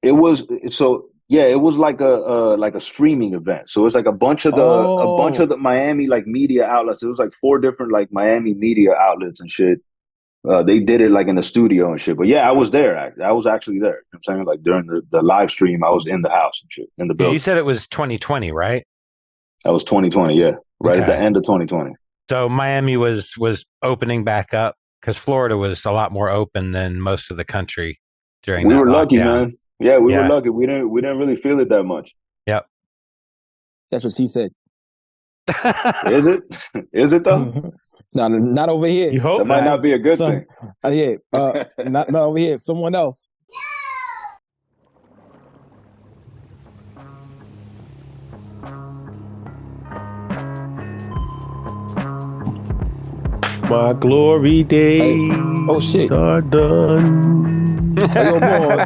It was so yeah, it was like a streaming event. So it's like a bunch of Oh, the Miami like media outlets. It was like four different like Miami media outlets and shit. They did it like in the studio and shit. But yeah, I was there. I was actually there. You know what I'm saying, like during the live stream, I was in the house and shit in the Because you building. said it was 2020, right? That was 2020. Yeah, right at the Okay. end of 2020. So Miami was opening back up because Florida was a lot more open than most of the country during We that were lucky, lockdown. man. Yeah, we were Yeah. lucky. We didn't really feel it that much. Yep. that's what she said. Is it? Is it though? Not over here. You That hope might not. not be a good Some, thing. yeah, not over here. Someone else. My glory Hey, oh days shit. are done. Oh, yo, boy.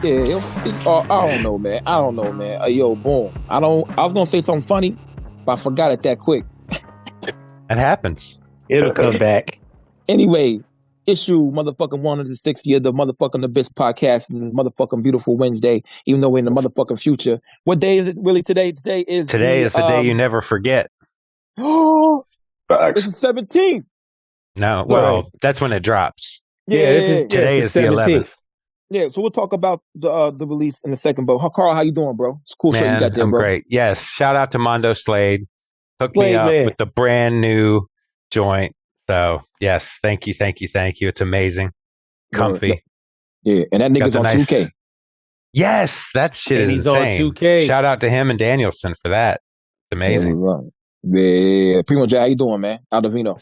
Yeah, I don't know, man. I don't know, man. Yo, boom. I don't. I was gonna say something funny, but I forgot it that quick. It happens. It'll come back. Anyway, issue motherfucking 160 of the motherfucking Abyss podcast and motherfucking beautiful Wednesday, even though we're in the motherfucking future. What day is it really today? Today is Today the is the day you never forget. oh, it's Facts. the 17th. No, Well, Right. well, that's when it drops. yeah, Yeah, yeah, this is yeah. it's Today the is the 11th. 17th. Yeah, so we'll talk about the release in a second. But Carl, how you doing, bro? It's a cool shirt you got Man, there, I'm bro. great. Yes. Shout out to Mondo Slade. Hooked me Slade up man. with the brand new joint. So, yes. Thank you. Thank you. Thank you. It's amazing. Word. Comfy. Yeah, and that Got nigga's the on nice. 2K. Yes. That shit And is he's on insane. 2K. Shout out to him and Danielson for that. It's Yeah, amazing. we're right. Yeah, Primo J, how you doing, man? Aldovino.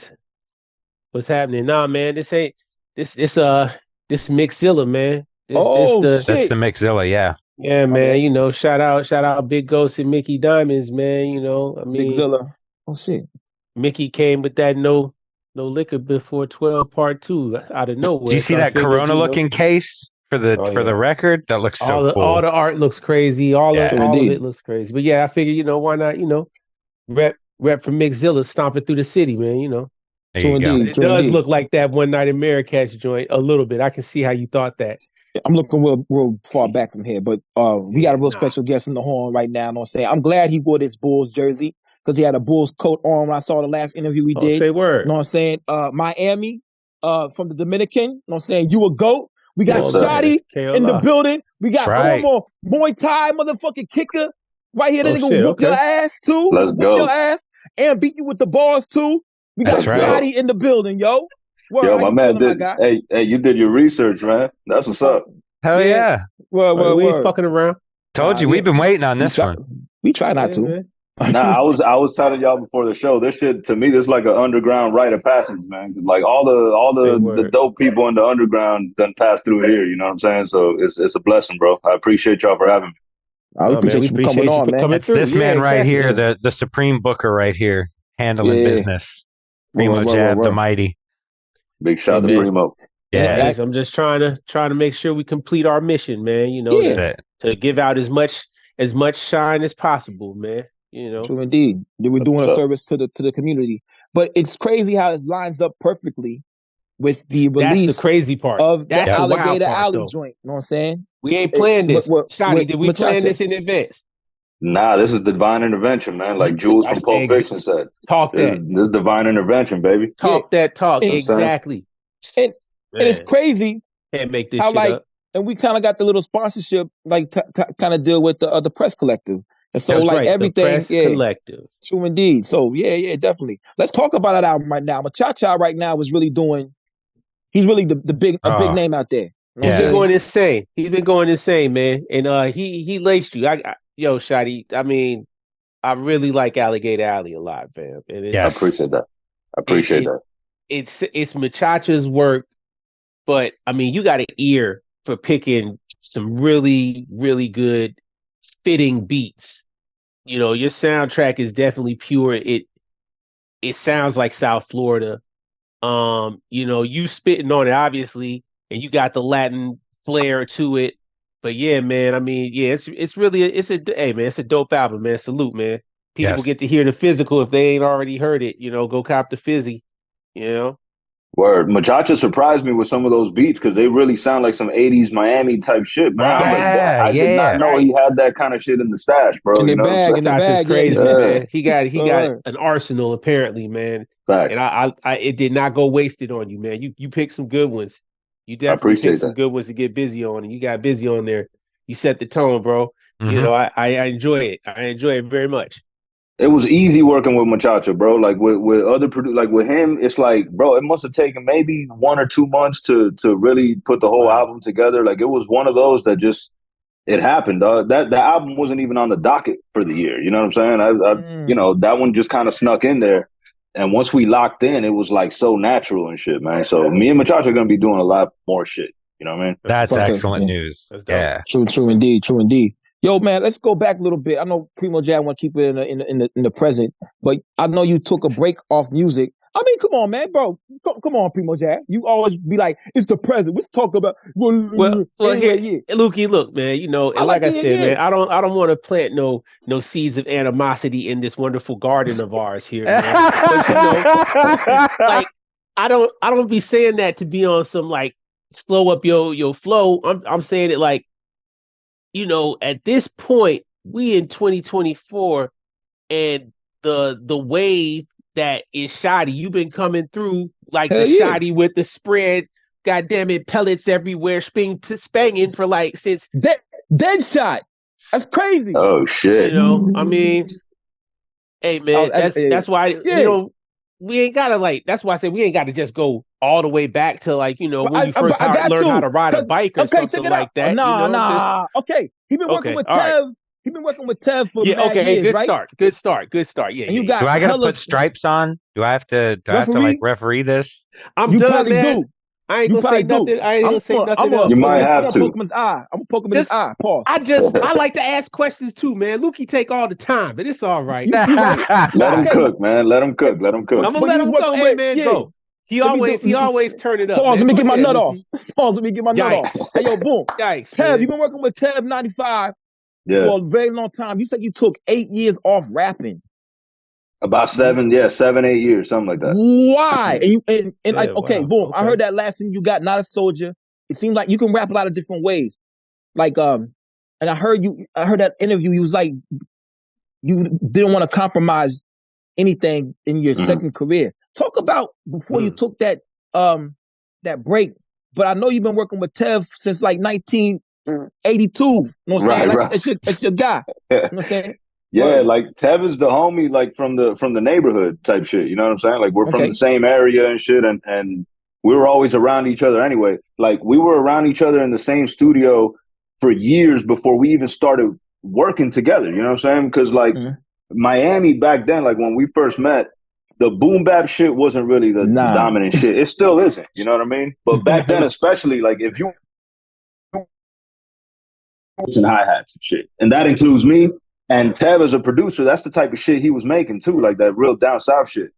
What's happening? Nah, man, this ain't this Mixzilla, man. This Oh the That's the shit, Mixzilla. Yeah. yeah, my man. bad, Shout out Big Ghost and Mickey Diamonds, man. I Big mean, Zilla. Oh shit. Mickey came with that no liquor before 12 part two out of Do you nowhere. see So I that figured, Corona looking case oh for the yeah. record? That looks so All cool. the art looks crazy. True Yeah. All of indeed. it looks crazy. But yeah, I figured, why not, rep for Mixzilla stomping through the city, man. There True you go. But indeed. it True does indeed. look like that one night in Marrakesh joint a little bit. I can see how you thought that. I'm looking real far back from here, but we got a Yeah, real nah. special guest in the horn right now. You know what I'm saying? I'm glad he wore this Bulls jersey because he had a Bulls coat on when I saw the last interview we Oh, did. say You know word. what I'm saying? Miami, from the Dominican. You know what I'm saying? You a GOAT. We got Yes, Oh sir. man, Shottie can't in the lie. building. We That's got right. former Muay Thai motherfucking kicker right here. That Oh nigga will shit, whoop your okay. ass too. Let's Will whoop your go. ass and beat you with the balls too. We got That's Let's right. go. Shottie in the building, yo. Word, Yo, how my you man feeling, my did. guy? Hey, you did your research, man. That's what's Uh, up. Hell yeah. yeah. Word, Right, word, we ain't word. fucking around. Told you Yeah. we've been waiting on We this try. one. We try not Yeah, to. man. Nah, I was telling y'all before the show. This shit to me, this is like an underground rite of passage, man. Like all Say the word. dope people in the underground done passed through here. You know what I'm saying? So it's a blessing, bro. I appreciate y'all for having me. We Oh man, we appreciate you for coming appreciate you on, for man. coming It's through. this Yeah, man right exactly. here, Yeah, the Supreme Booker right here, handling yeah. business. Word, Primo word, word, Jab the word. Mighty. Big Hey shout to man. Primo. And Yeah. back, I'm just trying to make sure we complete our mission, man. That's yeah, it. To give out as much shine as possible, man. You know. true indeed. They were That's doing what's a up. service to the community, but it's crazy how it lines up perfectly with the That's the release crazy part. of the That's Yep. the wild Alligator part, Alley though. joint. You know what I'm saying? We ain't planned this. With Shotty, did we plan Machacha. this in advance? Nah, this is divine intervention, man. Like Jules I from s- Pulp Fiction ex- said, Talk this that. this is divine intervention, baby. You Yeah, Talk that talk. know and what I'm saying? Exactly. and and it's Man, crazy can't make this how shit like, up. and we kind of got the little sponsorship like kind of deal with the press collective, and so Yep. That's like right. The everything, Press yeah. Collective. True indeed. So yeah, definitely. Let's talk about that album right now. Machacha right now is really doing. He's really the big a big Oh, name out there. You know what I'm He's been yeah. saying? going insane. He's been going insane, man. And he laced you. Yo, Shotty. I mean, I really like Alligator Alley a lot, fam. And I Yes. appreciate that. I it, appreciate it that. it's Machacha's work, but I mean, you got an ear for picking some really, really good fitting beats. Your soundtrack is definitely pure. It sounds like South Florida. You spitting on it obviously, and you got the Latin flair to it. But yeah, man, I mean, yeah, it's really hey man, it's a dope album, man. Salute, man. People Yes. get to hear the physical if they ain't already heard it. Go cop the fizzy. You know. Word. Machacha surprised me with some of those beats because they really sound like some 80s Miami type shit, man. I'm Right. like, Yeah, I did not yeah. know Right. he had that kind of shit in the stash, bro. In You the know what I'm bag, saying? in the Tasha's bag. Yeah, crazy, yeah. Yeah, man. He got Word. an arsenal apparently, man. facts. And I it did not go wasted on you, man. You picked some good ones. You I definitely picked appreciate some that. good ones to get busy on, and you got busy on there. You set the tone, bro. You Hmm. know, I enjoy it. I enjoy it very much. It was easy working with Machacha, bro. Like with other like with him, it's like, bro, it must have taken maybe 1 or 2 months to really put the whole Wow. album together. Like it was one of those that just it happened, dog. That the album wasn't even on the docket for the year. You know what I'm saying? Mm. That one just kind of snuck in there. And once we locked in, it was like so natural and shit, man. So me and Machacha are gonna be doing a lot more shit. You know what I mean? That's what's That's up. Okay. excellent Yeah. news. That's dope. Yeah. True. True indeed. True indeed. Yo, man, let's go back a little bit. I know Primo Jab want to keep it in the present, but I know you took a break off music. I mean, come on, man, bro. Come on, Primo Jab. You always be like, it's the present. Let's talk about. Well, Anyway, here, yeah. Lukey, look, man. I And like like I it. said, Yeah. man, I don't want to plant no seeds of animosity in this wonderful garden of ours here, man. But like I don't be saying that to be on some like slow up your flow. I'm saying it like, at this point, we in 2024, and the wave that is Shottie, you've been coming through like the Hell yeah. Shottie with the spread, goddamn it, pellets everywhere, spanging for like since, Dead shot. That's crazy. Oh shit. I mean, hey man, that's why Yeah. we ain't gotta like. That's why I said we ain't gotta just go all the way back to like when you first I got learned how to. to ride a Cause bike or okay, check something it out. like that. Just Nah. Okay, he been working okay. with All right. Tev. He been working with Tev for Yeah. mad Okay. years, Good right? start. Good start. Good start. Yeah. And you Yeah. Yeah. Do got I got to hella put stripes on? Do I have to like referee. referee this? I'm You done, probably man. do. I ain't You gonna say probably do. nothing. I ain't gonna say nothing You else, might man. I'm have gonna poke to. him in his eye. I'm gonna poke him in his Just eye. Pause. I like to ask questions too, man. Lukey take all the time, but it's all right. You right. Let him Okay, cook, man. Let him okay, cook. Let him but cook. I'm gonna but you let was him go. working Hey, with man, yeah. go. He Let me always do. turn it up, Pause. man. Let me Go get my ahead, nut off. Lukey. Pause. Let me get my nut off. Yikes. Hey yo, boom. Yikes, Tev, you man. been working with Tev 95 Yeah. for a very long time. You said you took 8 years off rapping. About 7, 8 years, something like that. Why? And like, Yeah, okay, wow. boom. I Okay. heard that last thing you got, Not a Soldier. It seems like you can rap a lot of different ways. Like, and I heard that interview. You was like, you didn't want to compromise anything in your Hmm. second career. Talk about before you Hmm. took that break. But I know you've been working with Tev since like 1982. You know what I'm saying? Right, right. That's your guy. Yeah. You know what I'm saying? Yeah, Word. like Tev is the homie, like from the neighborhood type shit. You know what I'm saying? Like we're from the Okay. same area and shit, and we were always around each other anyway. Like we were around each other in the same studio for years before we even started working together. You know what I'm saying? Because like Mhm. Miami back then, like when we first met, the boom bap shit wasn't really the Nah. dominant shit. It still isn't. You know what I mean? But back then, especially, like if you and hi hats and shit, and that includes me. And Tev as a producer, that's the type of shit he was making too, like that real down south shit.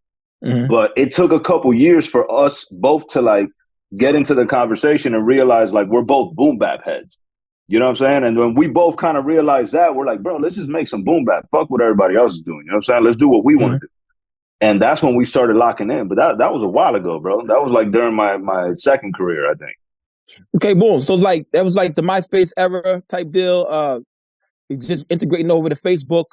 Mhm. But it took a couple years for us both to like get into the conversation and realize like we're both boom bap heads. You know what I'm saying? And when we both kind of realized that, we're like, bro, let's just make some boom bap. Fuck what everybody else is doing. You know what I'm saying? Let's do what we want Mhm. to do. And that's when we started locking in. But that was a while ago, bro. That was like during my second career, I think. Okay, boom. So like that was like the MySpace era type deal. Just integrating over to Facebook,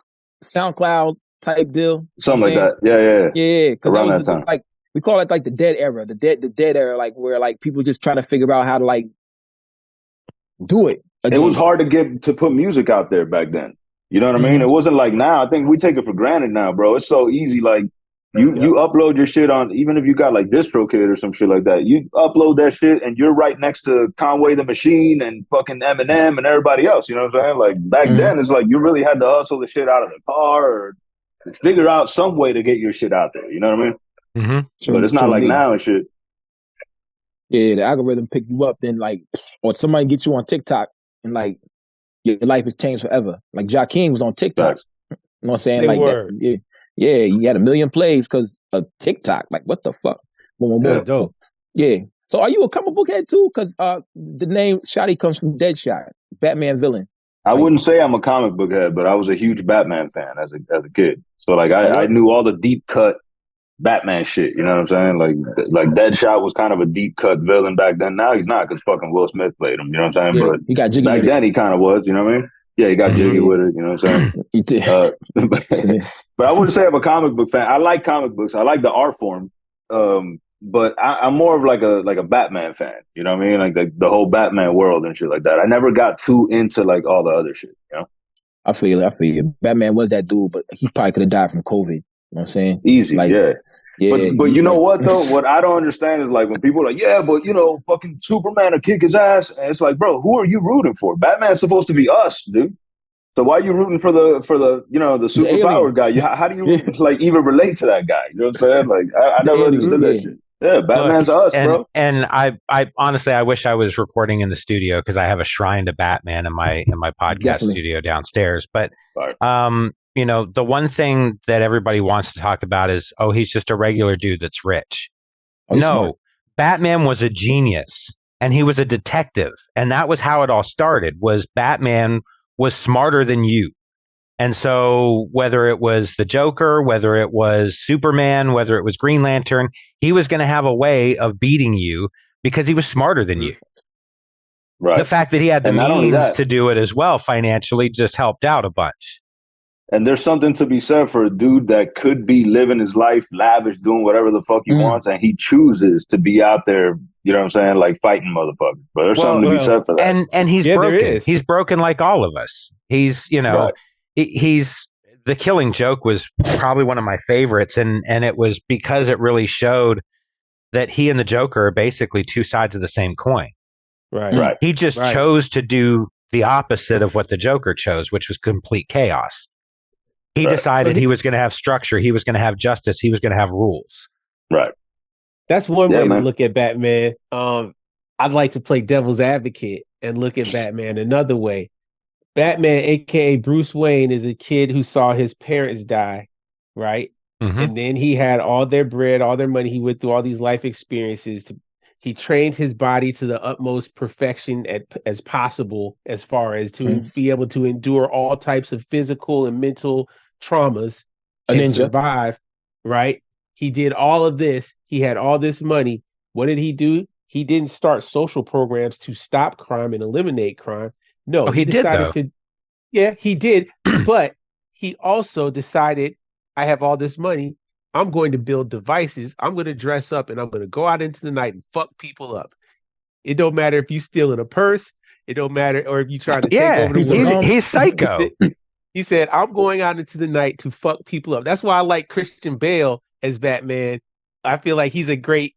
SoundCloud type deal. You know what I'm Something like saying? that. Yeah, yeah. Yeah, because that Around was that time. like we call it like the dead era, the dead era, like where like people just trying to figure out how to like do it It was again. hard to put music out there back then. You know what I mean? Mm-hmm. It wasn't like now. I think we take it for granted now, bro. It's so easy. Like you Yep. upload your shit on, even if you got like DistroKid or some shit like that. You upload that shit and you're right next to Conway the Machine and fucking Eminem and everybody else. You know what I'm saying? Like back Mm-hmm. then, it's like you really had to hustle the shit out of the car or figure out some way to get your shit out there. You know what I mean? Hmm. But True, it's not true like indeed. now and shit. Yeah, the algorithm pick you up, then like, or somebody gets you on TikTok, and like your life has changed forever. Like Joaquin was on TikTok. Facts. You know what I'm saying? Say Like that. word. Yeah, yeah. He had 1 million plays because of TikTok. Like what the fuck? Boom, boom, Yeah. That's boom. dope. Yeah. So are you a comic book head too? Because the name Shottie comes from Deadshot, Batman villain. I Like, wouldn't say I'm a comic book head, but I was a huge Batman fan as a kid. So like I What knew all the deep cut Batman shit. You know what I'm saying? Like Deadshot was kind of a deep cut villain back then. Now he's not because fucking Will Smith played him. You know what I'm saying? Yeah, But he got jiggy back with it. then he kind of was. You know what I mean? Yeah, he got jiggy with it. You know what I'm saying? He did. But I wouldn't say I'm a comic book fan. I like comic books. I like the art form. But I'm more of like a Batman fan. You know what I mean? Like the whole Batman world and shit like that. I never got too into like all the other shit. You know? I feel it. I feel it. Batman was that dude, but he probably could have died from COVID. You know what I'm saying? Easy, Like, yeah. yeah. But you know like, what though? What I don't understand is like when people are like, yeah, but you know, fucking Superman will kick his ass, and it's like, bro, who are you rooting for? Batman's supposed to be us, dude. So why are you rooting for the you know the superpower guy? How do you like even relate to that guy? You know what I'm saying? Like I never understood that shit. Yeah, Batman's Look, us, bro. and I honestly I wish I was recording in the studio because I have a shrine to Batman in my podcast studio downstairs. But you know, the one thing that everybody wants to talk about is, oh, he's just a regular dude that's rich. No, smart. Batman was a genius and he was a detective, and that was how it all started. Was Batman was smarter than you. And so whether it was the Joker, whether it was Superman, whether it was Green Lantern, he was going to have a way of beating you because he was smarter than you. Right. The fact that he had the means to do it as well financially just helped out a bunch. And there's something to be said for a dude that could be living his life lavish, doing whatever the fuck he wants, and he chooses to be out there, you know what I'm saying, like fighting motherfuckers. But there's something to be said for that. And he's broken. He's broken like all of us. He's, you know, he's The Killing Joke was probably one of my favorites, and it was because it really showed that he and the Joker are basically two sides of the same coin. Right. He just chose to do the opposite of what the Joker chose, which was complete chaos. He decided he was going to have structure. He was going to have justice. He was going to have rules. Right. That's one way to look at Batman. I'd like to play devil's advocate and look at Batman another way. Batman, a.k.a. Bruce Wayne, is a kid who saw his parents die, right? Mm-hmm. And then he had all their bread, all their money. He went through all these life experiences. He trained his body to the utmost perfection as possible, as far as to be able to endure all types of physical and mental traumas and survive, right? He did all of this. He had all this money. What did he do? He didn't start social programs to stop crime and eliminate crime. No, he decided to. Yeah, he did. But he also decided, I have all this money. I'm going to build devices. I'm going to dress up and I'm going to go out into the night and fuck people up. It don't matter if you stealing a purse. It don't matter, or if you trying to take over the world. He's psycho. He said, I'm going out into the night to fuck people up. That's why I like Christian Bale as Batman. I feel like he's a great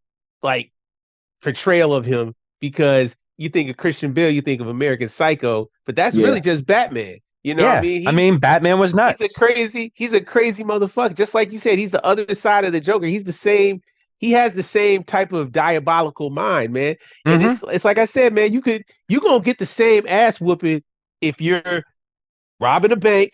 portrayal of him, because you think of Christian Bale, you think of American Psycho, but that's really just Batman. You know what I mean? Batman was nuts. He's a crazy motherfucker. Just like you said, he's the other side of the Joker. He has the same type of diabolical mind, man. And it's like I said, man, you gonna get the same ass whooping if you're robbing a bank,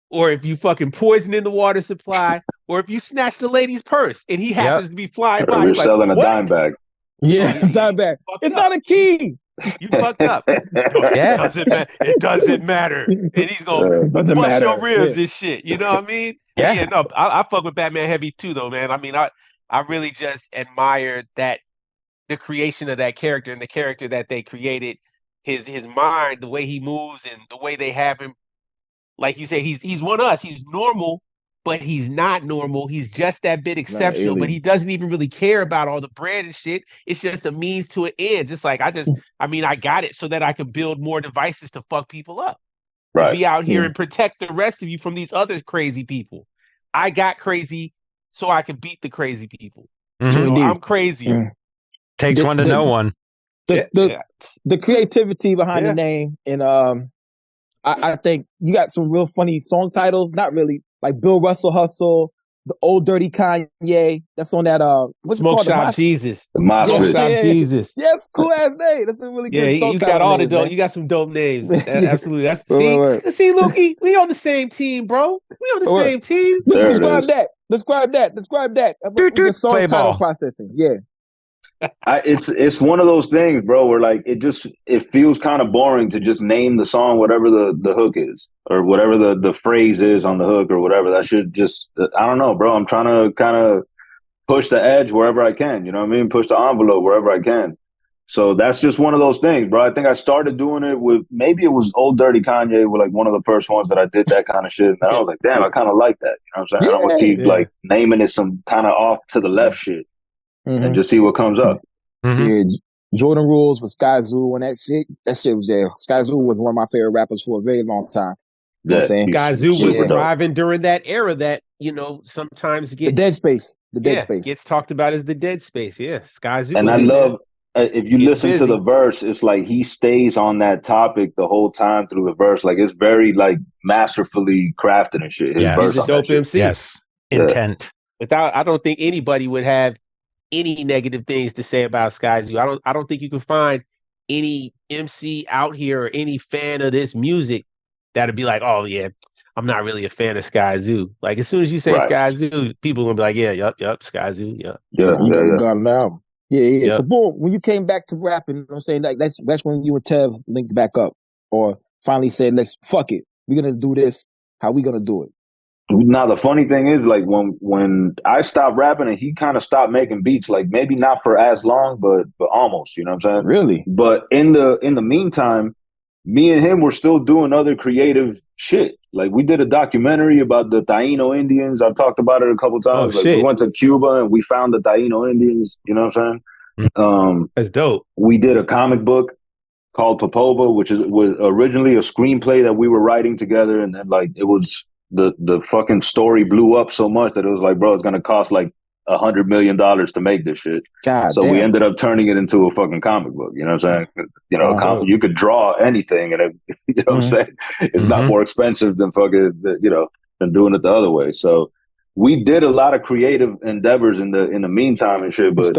or if you fucking poisoning the water supply, or if you snatch the lady's purse and he happens to be flying by. You're selling a dime bag. Yeah, dime bag. It's not a key. You fucked up. It doesn't matter. And he's gonna bust your ribs and shit. You know what I mean? Yeah. No, I fuck with Batman heavy too, though, man. I mean, I really just admire that the creation of that character and the character that they created, his mind, the way he moves and the way they have him. Like you said, he's one of us. He's normal, but he's not normal. He's just that bit exceptional, but he doesn't even really care about all the bread and shit. It's just a means to an end. It's like, I got it so that I can build more devices to fuck people up. To be out here and protect the rest of you from these other crazy people. I got crazy so I can beat the crazy people. Mm-hmm. I'm crazy. Takes one to know one. The creativity behind the name, and I think you got some real funny song titles. Not really, like Bill Russell Hustle, the Old Dirty Kanye. That's on that what's Smoke it called? Shop Jesus. The Mosh Smoke Shop Jesus. Yes, cool ass name. That's a really good. Yeah, you got all the dope. Man. You got some dope names. Absolutely. That's see, Lukey, we on the same team, bro. We on the same team. Describe that. Song title processing. Yeah. It's one of those things, bro, where like it feels kind of boring to just name the song whatever the hook is, or whatever the phrase is on the hook, or whatever. That should just, I don't know, bro. I'm trying to kind of push the edge wherever I can. You know what I mean? Push the envelope wherever I can. So that's just one of those things, bro. I think I started doing it with, maybe it was Old Dirty Kanye, with like one of the first ones that I did that kind of shit. And I was like, damn, I kind of like that. You know what I'm saying? I'm gonna keep like naming it some kind of off to the left shit and just see what comes up. Yeah, Jordan Rules with Sky Zoo and that shit was there. Sky Zoo was one of my favorite rappers for a very long time. You know what I'm saying? Sky Zoo was thriving during that era that, you know, sometimes gets the dead space. The dead space gets talked about as the dead space. Yeah, Sky Zoo. And I love, if you listen to the verse, it's like he stays on that topic the whole time through the verse. Like it's very like masterfully crafted and shit. His verse he's a dope MC. Yes, intent. I don't think anybody would have any negative things to say about Sky Zoo. I don't think you can find any MC out here or any fan of this music that'd be like, oh yeah, I'm not really a fan of Sky Zoo. Like as soon as you say Sky Zoo, people will be like, yeah, yep, Sky Zoo, yeah. Got an album. Yeah. Yep. So boom, when you came back to rapping, you know what I'm saying, like that's when you and Tev linked back up, or finally said, let's fuck it. We're gonna do this. How we gonna do it? Now the funny thing is, like when I stopped rapping and he kind of stopped making beats, like maybe not for as long, but almost, you know what I'm saying? Really? But in the meantime, me and him were still doing other creative shit. Like we did a documentary about the Taino Indians. I've talked about it a couple times. Oh, like shit. We went to Cuba and we found the Taino Indians, you know what I'm saying? That's dope. We did a comic book called Popova, which was originally a screenplay that we were writing together, and then like it was the fucking story blew up so much that it was like, bro, it's gonna cost like $100 million to make this shit. We ended up turning it into a fucking comic book. You know what I'm saying? You know, you could draw anything, and you know what I'm saying? It's not more expensive than fucking, you know, than doing it the other way. So we did a lot of creative endeavors in the meantime and shit. But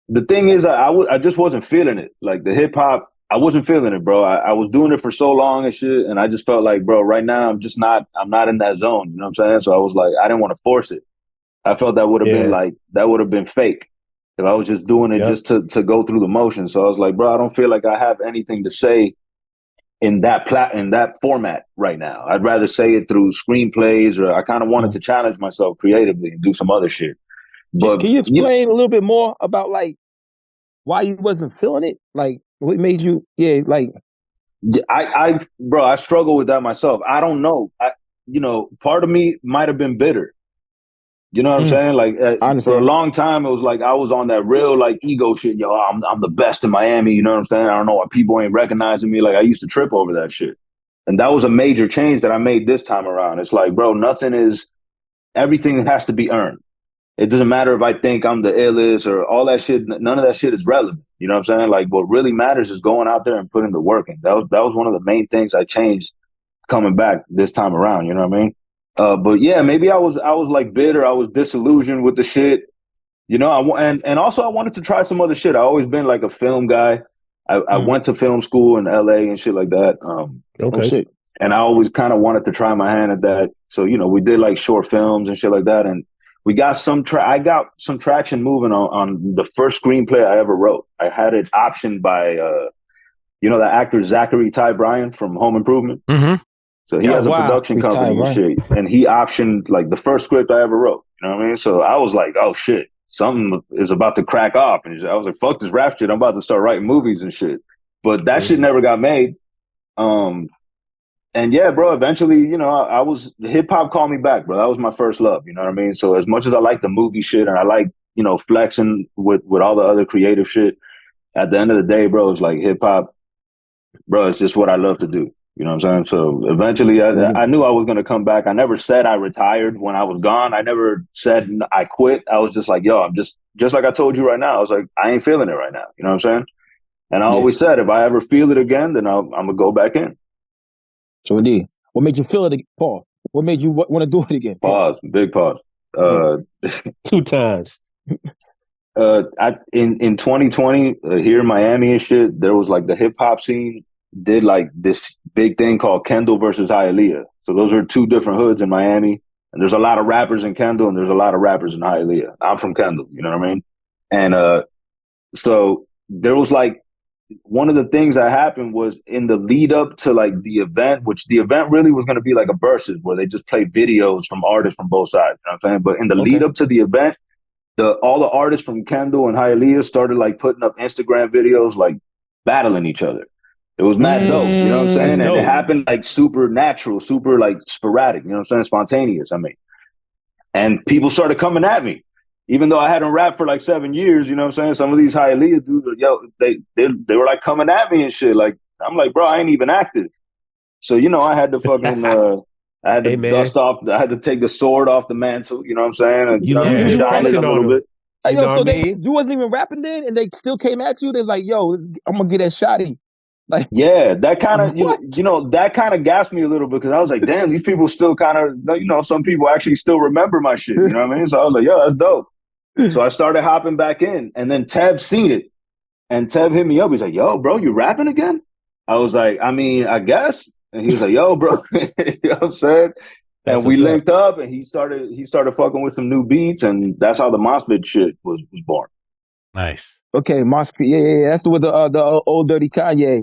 the thing is, I just wasn't feeling it. Like the hip hop, I wasn't feeling it, bro. I was doing it for so long and shit, and I just felt like, bro, right now I'm not in that zone. You know what I'm saying? So I was like, I didn't want to force it. I felt that would have been fake if I was just doing it just to go through the motions. So I was like, bro, I don't feel like I have anything to say in that format right now. I'd rather say it through screenplays, or I kind of wanted to challenge myself creatively and do some other shit. But can you explain a little bit more about like why you wasn't feeling it? Like what made you? Yeah, like I struggle with that myself. I don't know. Part of me might have been bitter. You know what I'm saying? Like for a long time, it was like I was on that real like ego shit. Yo, I'm the best in Miami. You know what I'm saying? I don't know why people ain't recognizing me. Like I used to trip over that shit, and that was a major change that I made this time around. It's like, bro, everything has to be earned. It doesn't matter if I think I'm the illest or all that shit. None of that shit is relevant. You know what I'm saying? Like what really matters is going out there and putting the work in. That was one of the main things I changed coming back this time around. You know what I mean? But yeah, maybe I was like bitter. I was disillusioned with the shit, you know. And also I wanted to try some other shit. I always been like a film guy. I went to film school in LA and shit like that. And I always kind of wanted to try my hand at that. So you know, we did like short films and shit like that, and we got I got some traction moving on the first screenplay I ever wrote. I had it optioned by the actor Zachary Ty Bryan from Home Improvement. So he has a production company and shit, and he optioned like the first script I ever wrote. You know what I mean? So I was like, oh shit, something is about to crack off. And I was like, fuck this rap shit. I'm about to start writing movies and shit. But that shit never got made. And yeah, bro, eventually, you know, hip hop called me back, bro. That was my first love. You know what I mean? So as much as I like the movie shit and I like, you know, flexing with all the other creative shit, at the end of the day, bro, it's like hip hop, bro, it's just what I love to do. You know what I'm saying? So eventually I knew I was going to come back. I never said I retired when I was gone. I never said I quit. I was just like, yo, I'm just like I told you right now. I was like, I ain't feeling it right now. You know what I'm saying? And I always said, if I ever feel it again, then I'm going to go back in. So indeed. What made you feel it again, Paul? What made you want to do it again? Pause. Big pause. 2 times. In 2020, here in Miami and shit, there was like the hip hop scene did like this big thing called Kendall versus Hialeah. So those are 2 different hoods in Miami. And there's a lot of rappers in Kendall and there's a lot of rappers in Hialeah. I'm from Kendall, you know what I mean? And so there was like, one of the things that happened was in the lead up to like the event, which the event really was going to be like a versus where they just play videos from artists from both sides. You know what I'm saying? But in the lead up to the event, all the artists from Kendall and Hialeah started like putting up Instagram videos like battling each other. It was mad dope, you know what I'm saying? And it happened like super natural, super like sporadic, you know what I'm saying? Spontaneous, I mean. And people started coming at me. Even though I hadn't rapped for like 7 years, you know what I'm saying? Some of these Hialeah dudes, yo, they were like coming at me and shit. Like, I'm like, bro, I ain't even active. So, you know, I had to fucking I had to dust off, I had to take the sword off the mantle, you know what I'm saying? And you shine it a little bit. Hey, yo, so you wasn't even rapping then, and they still came at you. They're like, "Yo, I'm gonna get that Shottie." Like, yeah, that kind of you know that kind of gassed me a little bit because I was like, "Damn, these people still kind of some people actually still remember my shit." You know what I mean? So I was like, "Yo, that's dope." So I started hopping back in, and then Tev seen it, and Tev hit me up. He's like, "Yo, bro, you rapping again?" I was like, "I mean, I guess." And he was like, "Yo, bro," you know what I'm saying? And we linked up, and he started fucking with some new beats, and that's how the Mosfet shit was born. Nice. Okay, Mosfet, yeah. That's with the old dirty Kanye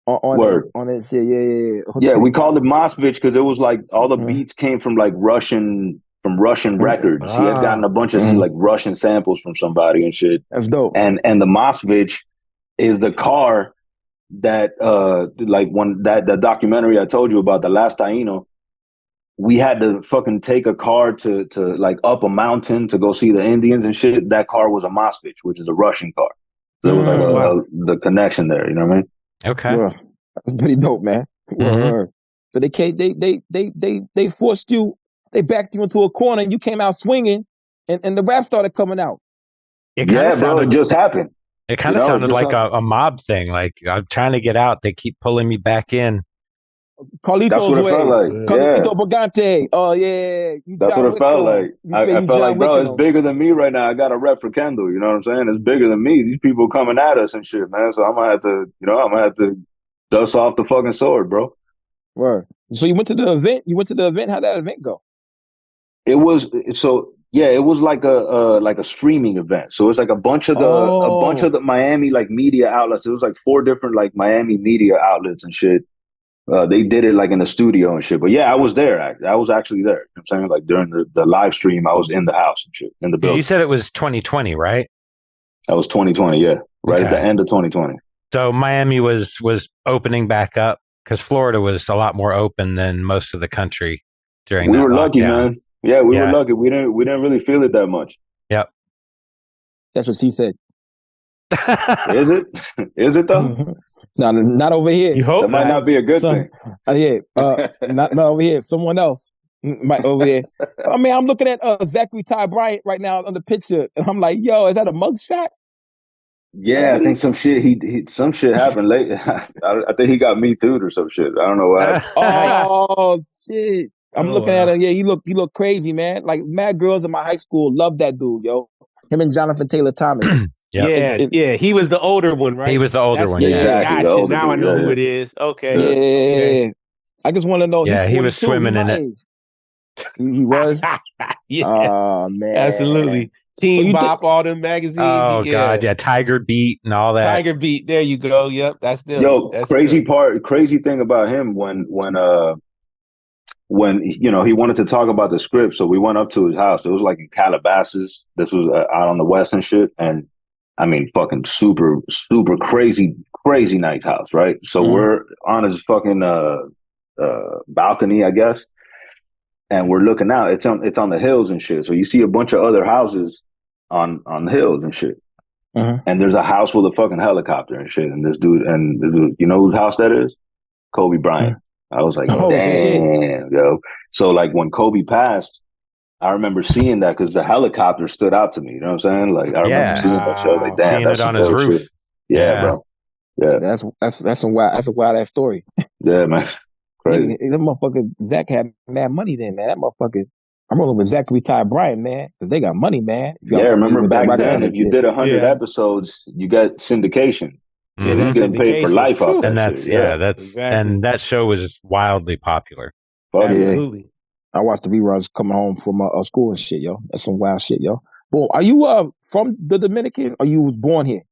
on that shit. Yeah. Yeah, we called it Mosfet because it was like all the beats came from like Russian records. He had gotten a bunch of like Russian samples from somebody and shit. That's dope. And the Mosfet is the car that like that documentary I told you about, The Last Taino. We had to fucking take a car to like up a mountain to go see the Indians and shit. That car was a Mosfet, which is a Russian car. So there was like the connection there. You know what I mean? Okay, well, that's pretty dope, man. So they forced you. They backed you into a corner, and you came out swinging, and the rap started coming out. It just happened. It kind of sounded like a mob thing. Like, I'm trying to get out. They keep pulling me back in. Carlito's That's what it felt like. Carlito Brigante. Oh, yeah. That's what it felt like. I felt like, bro, it's bigger than me right now. I got a rep for Kendall. You know what I'm saying? It's bigger than me. These people coming at us and shit, man. So I'm going to have to dust off the fucking sword, bro. Word. So you went to the event? How'd that event go? It was like a streaming event. So it's like a bunch of the Miami like media outlets. It was like 4 different like Miami media outlets and shit. They did it like in the studio and shit. But yeah, I was there. I was actually there. You know what I'm saying? Like during the live stream, I was in the house and shit, in the building. You said it was 2020, right? That was 2020, yeah. Right at the end of 2020. So Miami was opening back up because Florida was a lot more open than most of the country during that. We were lucky, man. Yeah, we were lucky. We didn't really feel it that much. Yep. That's what she said. Is it? Is it though? Not over here. You hope that might not be a good thing. Not over here. Someone else might over here. I mean, I'm looking at Zachary Ty Bryant right now on the picture, and I'm like, yo, is that a mugshot? Yeah, I think some shit happened late. I think he got me too or some shit. I don't know why. Oh shit! I'm looking at him. Yeah, he look crazy, man. Like mad girls in my high school love that dude, yo. Him and Jonathan Taylor Thomas. Yeah. He was the older one, right? He was the older one. Yeah, exactly. Gotcha. Now I know who it is. Okay. Yeah. Okay. I just want to know. Yeah, he was swimming in it. He was. Yeah. Oh man. Absolutely. Teen Bop, all them magazines. Oh God, yeah. Tiger Beat and all that. Tiger Beat. There you go. Yep, that's them. Yo, that's crazy thing about him when he wanted to talk about the script, so we went up to his house. It was like in Calabasas. This was out on the west and shit, and I mean, fucking super, super crazy nice house, right? So we're on his fucking balcony, I guess, and we're looking out. It's on the hills and shit. So you see a bunch of other houses on the hills and shit. And there's a house with a fucking helicopter and shit. And this dude, you know whose house that is? Kobe Bryant. I was like, damn, yo. So like when Kobe passed, I remember seeing that because the helicopter stood out to me. You know what I'm saying? Like I remember seeing that show. Like, damn, seeing that's it on his roof. Shit. Yeah, bro. Yeah, that's a wild ass story. Yeah, man. Crazy. That motherfucker Zach had mad money then, man. That motherfucker. I'm rolling with Zachary Ty Bryant, man, because they got money, man. Remember back then, if you did 100 episodes, you got syndication. So you're getting paid for life off that. And that's and that show was wildly popular. Absolutely. I watched the reruns coming home from school and shit, yo. That's some wild shit, yo. Well, are you from the Dominican or you was born here?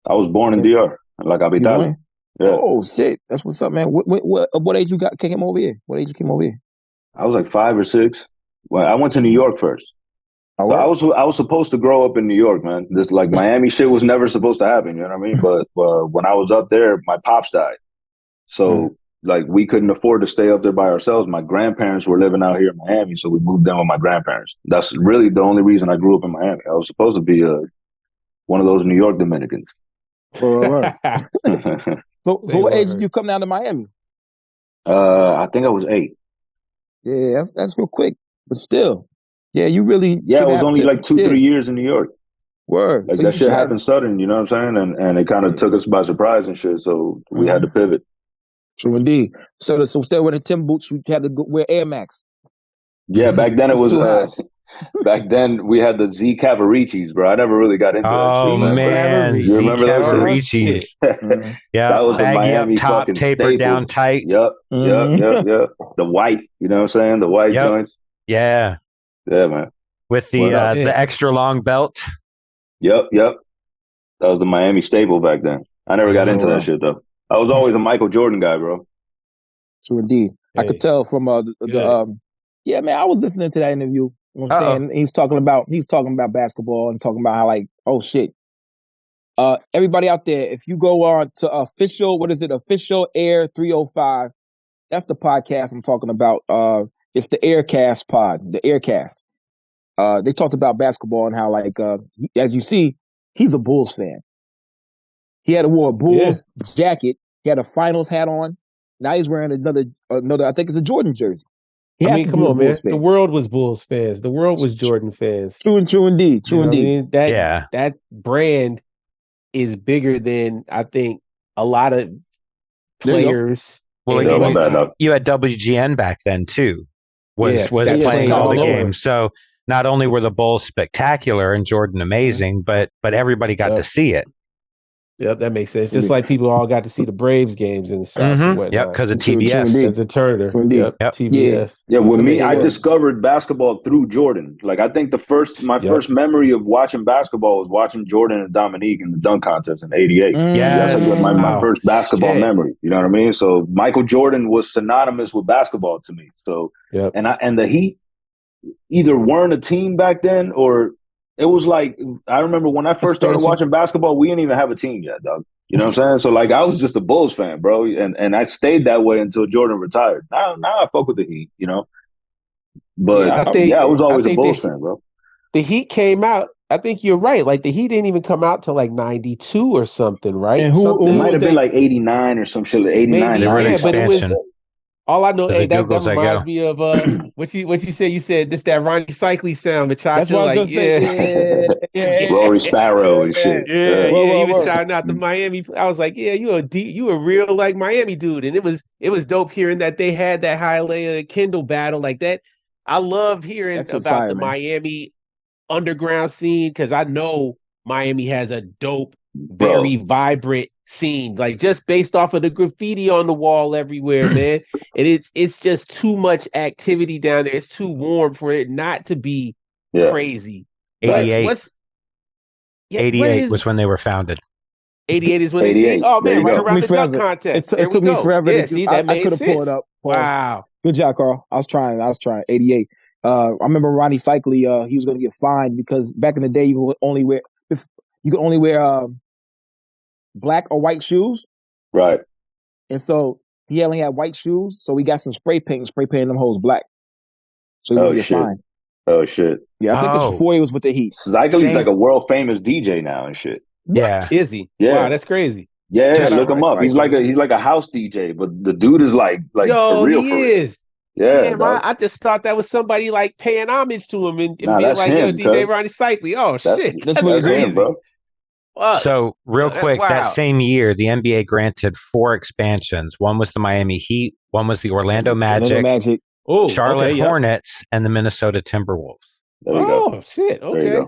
I was born in DR, like Capital. Yeah. Oh, shit. That's what's up, man. What age you came over here? What age you came over here? I was like 5 or 6. Well, I went to New York first. Oh, So I was supposed to grow up in New York, man. This like Miami shit was never supposed to happen. You know what I mean? But when I was up there, my pops died, so like we couldn't afford to stay up there by ourselves. My grandparents were living out here in Miami, so we moved in with my grandparents. That's really the only reason I grew up in Miami. I was supposed to be one of those New York Dominicans. Right. So what age did you come down to Miami? I think I was 8. Yeah, that's real quick, but still, yeah, you really. Yeah, it was only like 3 years in New York. Word. Like So that shit happened sudden, you know what I'm saying? And it kind of took us by surprise and shit. So we had to pivot. True indeed. So instead of wearing Tim boots, we had to wear Air Max. Yeah, back then it was back then we had the Z Cavaricis, bro. I never really got into that shit. Oh man, you remember those Cavaricis? Yeah, that was baggy a Miami up top, fucking tapered staple. down tight. Yep. The white, you know what I'm saying? The white joints. Yeah, man. With the extra long belt. Yep. That was the Miami staple back then. I never got into that shit though. I was always a Michael Jordan guy, bro. True indeed. I could tell from yeah, man. I was listening to that interview. You know what I'm saying? He's talking about basketball and talking about how like, oh shit. Everybody out there, if you go on to official Air 305, that's the podcast I'm talking about. It's the Aircast pod, the Aircast. They talked about basketball and how like, as you see, he's a Bulls fan. He wore a Bulls jacket. He had a finals hat on. Now he's wearing another. I think it's a Jordan jersey. I mean, come on, man. Fan. The world was Bulls fans. The world was Jordan fans. True indeed. True indeed. I mean? That brand is bigger than I think a lot of players. Well, you had WGN back then too. Was playing all the games. So not only were the Bulls spectacular and Jordan amazing, but everybody got to see it. Yep, that makes sense. Just like people all got to see the Braves games in the South and whatnot. Yep, because of TBS. As a Turner. Yep, TBS. Yeah, with me, I discovered basketball through Jordan. Like, I think my first memory of watching basketball was watching Jordan and Dominique in the dunk contest in '88. Yes. That's like my first basketball memory. You know what I mean? So Michael Jordan was synonymous with basketball to me. So, and the Heat either weren't a team back then or it was like, I remember when I first started watching basketball, we didn't even have a team yet, dog. You know what I'm saying? So, like, I was just a Bulls fan, bro. And I stayed that way until Jordan retired. Now I fuck with the Heat, you know? But, I was always a Bulls fan, bro. The Heat came out. I think you're right. Like, the Heat didn't even come out till, like, 92 or something, right? And it might have been, like, 89 or some shit, like 89. Maybe, but it was... All I know, that reminds me of what you said. You said this that Ronnie Cycli sound, Machacha. That's what I was gonna say. Rory Sparrow and shit. Yeah, he was shouting out the Miami. I was like, yeah, you a real like Miami dude, and it was dope hearing that they had that Hialeah Kendall battle like that. I love hearing about the Miami underground scene because I know Miami has a dope, very vibrant scene, like just based off of the graffiti on the wall everywhere, man. And it's just too much activity down there. It's too warm for it not to be crazy. 88. 88 was when they were founded. 88 is when they see. Oh man, right around the dunk contest. It took me forever. Yeah, see, that I could have pulled up. Wow. Good job, Carl. I was trying. 88. I remember Ronnie Cycli, he was going to get fined because back in the day you could only wear black or white shoes. Right. And so he only had white shoes, so we got some spray painting them hoes black. So he would get fined. Oh shit. Yeah, I think it's before he was with the Heat. Cycli's like a world famous DJ now and shit. Yeah. Is he? Yeah. Wow, that's crazy. Yeah, look him up. He's like a house DJ, but the dude is like yo, for real. He is. Yeah, I just thought that was somebody like paying homage to him and being like, him, yo, DJ Ronnie Cycli. Oh shit. That's crazy, him, bro. So real quick, that same year, the NBA granted 4 expansions. One was the Miami Heat, one was the Orlando Magic, Charlotte Hornets, and the Minnesota Timberwolves. There you go. Shit. Okay.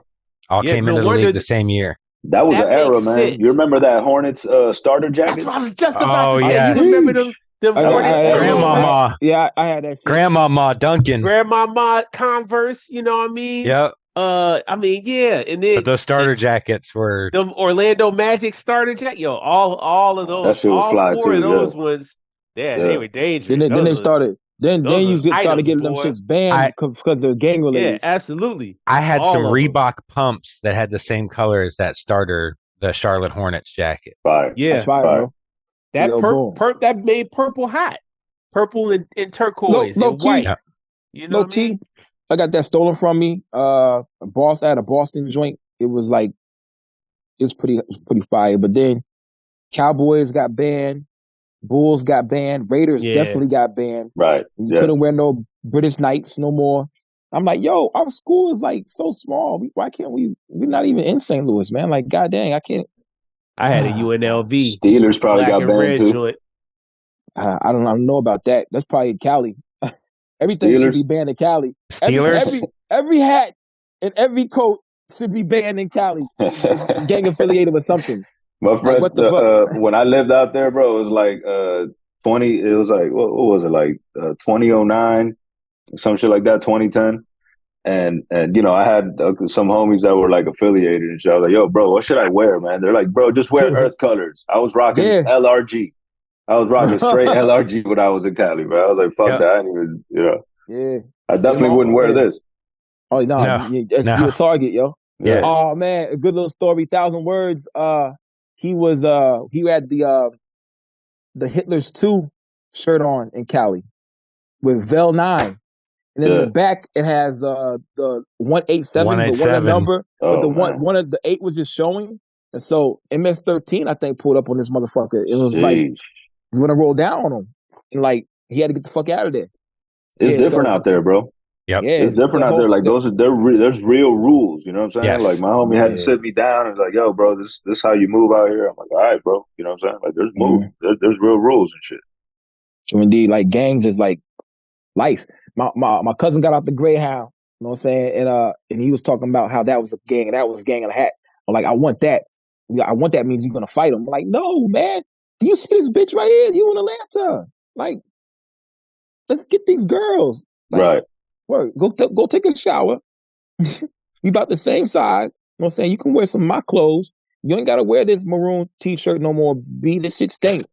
All came into the league the same year. That was an era, man. Sense. You remember that Hornets starter jacket? That's what I was just about to say. Yeah. You remember them Hornets? Grandmama. Yeah, I had that shit. Grandmama Duncan. Grandmama Converse, you know what I mean? Yep. I mean, yeah, and then but those starter jackets were the Orlando Magic starter jacket. Yo, all of those, that shit was all fly 4 too, of those ones. Yeah, they were dangerous. Then they started. Then you get started getting them boy. shits banned because they're gang related. Yeah, absolutely. I had All some of them. Reebok pumps that had the same color as that starter, the Charlotte Hornets jacket. Fire. Yeah, That's fire, bro. that Yo, that made purple hot. Purple and turquoise and white. Key, you know what I mean? I got that stolen from me. I had a Boston joint. It was pretty fire. But then Cowboys got banned, Bulls got banned, Raiders definitely got banned. Right. You couldn't wear no British Knights no more. I'm like, yo, our school is like so small. Why can't we? We're not even in St. Louis, man. Like, god dang, I can't. I had a UNLV. Steelers probably black got and banned red too. joint. I don't know about that. That's probably Cali. Everything should be banned in Cali. Steelers? Every hat and every coat should be banned in Cali. Gang affiliated with something. My friend, what the fuck? when I lived out there, bro, it was like 20. It was like what was it like 2009, some shit like that, 2010. And you know, I had some homies that were like affiliated and shit. I was like, yo, bro, what should I wear, man? They're like, bro, just wear Earth colors. I was rocking LRG. I was rocking straight LRG when I was in Cali, bro. I was like, fuck that. I didn't even, you know. Yeah. I definitely wouldn't wear this. Oh, no. You a target, yo. Yeah. Oh, man. A good little story. 1,000 words. He had the Hitler's 2 shirt on in Cali with Vel 9. And then in the back, it has the 187, the one number, but one of the 8 was just showing. And so MS-13, I think, pulled up on this motherfucker. It was like, you want to roll down on him. And like, he had to get the fuck out of there. It's different out there, bro. Yep. Yeah, it's different out there. Like there's real rules. You know what I'm saying? Yes. Like my homie had to sit me down and like, yo, bro, this how you move out here. I'm like, all right, bro. You know what I'm saying? Like there's moves. There's real rules and shit. So indeed, like gangs is like life. My cousin got out the Greyhound. You know what I'm saying? And he was talking about how that was a gang and that was a gang in a hat. I'm like, I want that. I want that means you're gonna fight him. I'm like, no, man. Do you see this bitch right here? You in Atlanta? Like, let's get these girls. Like, right. Word. Go take a shower. You about the same size. You know what I'm saying? You can wear some of my clothes. You ain't gotta wear this maroon t-shirt no more. This shit stink.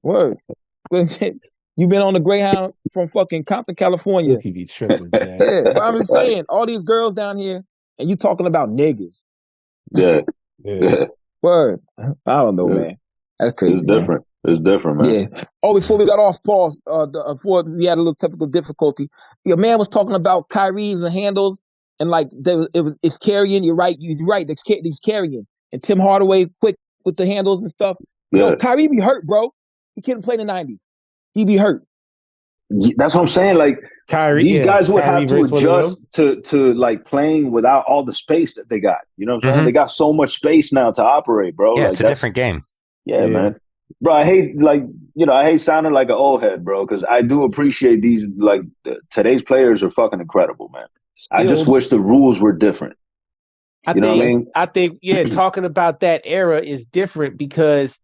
Word. You been on the Greyhound from fucking Compton, California. You be tripping, man. Yeah, but I'm just saying, all these girls down here, and you talking about niggas. Yeah. Word. I don't know, man. That's crazy. It's different. It's different, man. Yeah. Oh, before we got off, pause. Before we had a little technical difficulty, your man was talking about Kyrie's and handles, and like it's carrying. You're right. He's carrying, and Tim Hardaway quick with the handles and stuff. Yeah. Yo, Kyrie be hurt, bro. He couldn't play in the '90s. He be hurt. That's what I'm saying. Like these guys would have to adjust to like playing without all the space that they got. You know what I'm saying? They got so much space now to operate, bro. Yeah, like, it's a different game. Yeah, man. Bro, I hate sounding like an old head, bro, because I do appreciate these. Like today's players are fucking incredible, man. I just wish the rules were different. You know what I mean? I think, talking about that era is different because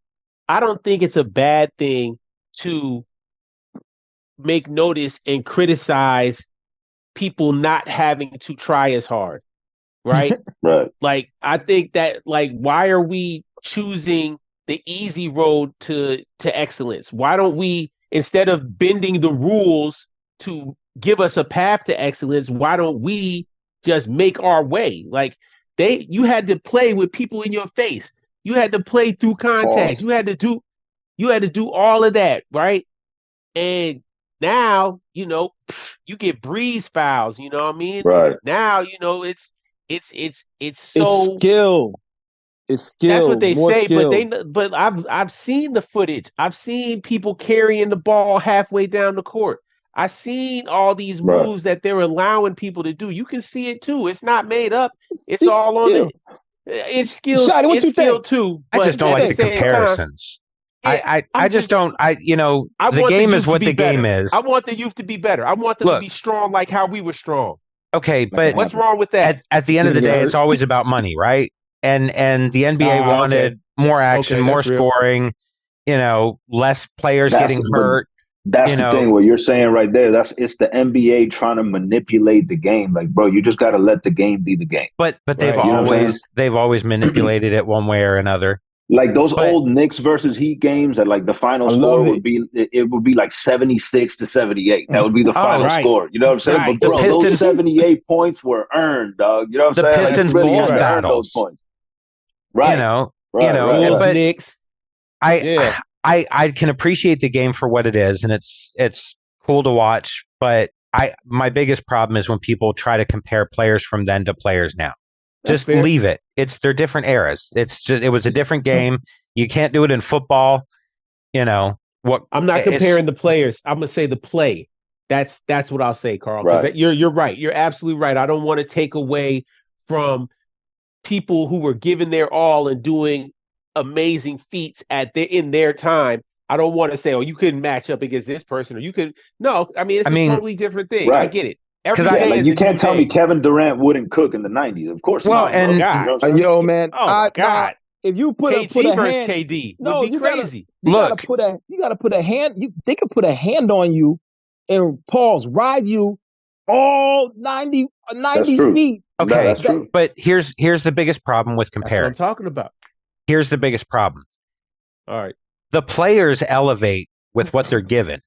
I don't think it's a bad thing to make notice and criticize people not having to try as hard, right? Right. Like, I think that, like, why are we choosing the easy road to excellence? Why don't we, instead of bending the rules to give us a path to excellence, why don't we just make our way? Like, you had to play with people in your face. You had to play through contact. False. You had to do all of that, right? And now, you get breeze fouls, you know what I mean? Right. Now, it's so skill. It's skill. That's what they say, skill. but I've seen the footage. I've seen people carrying the ball halfway down the court. I've seen all these moves that they're allowing people to do. You can see it too. It's not made up. It's all skill. On it. It's skill. Shottie, it's skill too. I just don't like the comparisons. I just don't. The game is what the game is. I want the youth to be better. I want them to be strong like how we were strong. Okay, but what's wrong with that? At the end of the day, it's always about money, right? And the NBA wanted more action, more scoring, less players getting hurt. That's the thing. What you're saying right there, it's the NBA trying to manipulate the game. Like, bro, you just got to let the game be the game. But they've always manipulated it one way or another. Like those old Knicks versus Heat games that like the final score would be it would be like 76-78. That would be the final score. You know what I'm saying? But bro, those 78 points were earned, dog. You know what I'm saying? Pistons like, really Bulls had to earn battles. those points. Right. But Knicks. I can appreciate the game for what it is, and it's cool to watch, but my biggest problem is when people try to compare players from then to players now. Just leave it. They're different eras. It was a different game. You can't do it in football. You know what? I'm not comparing the players. I'm gonna say the play. That's what I'll say, Carl. Because you're right. You're absolutely right. I don't want to take away from people who were giving their all and doing amazing feats in their time. I don't want to say, oh, you couldn't match up against this person, or you could. No, I mean, it's a totally different thing. I get it. Like you can't tell me Kevin Durant wouldn't cook in the 90s. Of course not. And yo, man. Oh my God. If you put a versus hand, KD would be crazy. You gotta put a hand. They could put a hand on you and ride you all 90 feet. Okay, that's true. But here's the biggest problem with comparing. That's what I'm talking about. Here's the biggest problem. All right. The players elevate with what they're given.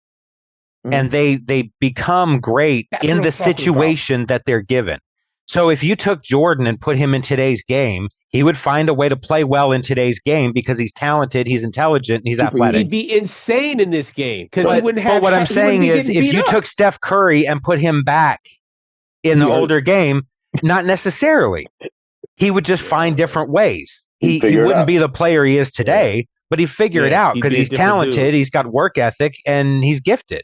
And they become great in the situation that they're given. So if you took Jordan and put him in today's game, he would find a way to play well in today's game because he's talented, he's intelligent, and he's athletic. He'd be insane in this game because he wouldn't have. But what I'm saying is, if you took Steph Curry and put him back in the older game, not necessarily. He would just find different ways. He wouldn't be the player he is today, but he'd figure it out because he's talented, he's got work ethic, and he's gifted.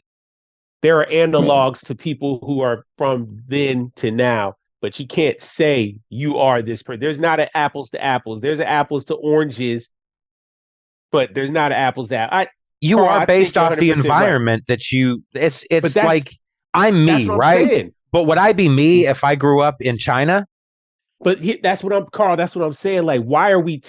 There are analogs to people who are from then to now, but you can't say you are this person. There's not an apples to apples. There's an apples to oranges, but there's not an apples to you are based off the environment that you. It's like I'm me, right? Saying. But would I be me if I grew up in China? But that's what I'm saying. Like, why are we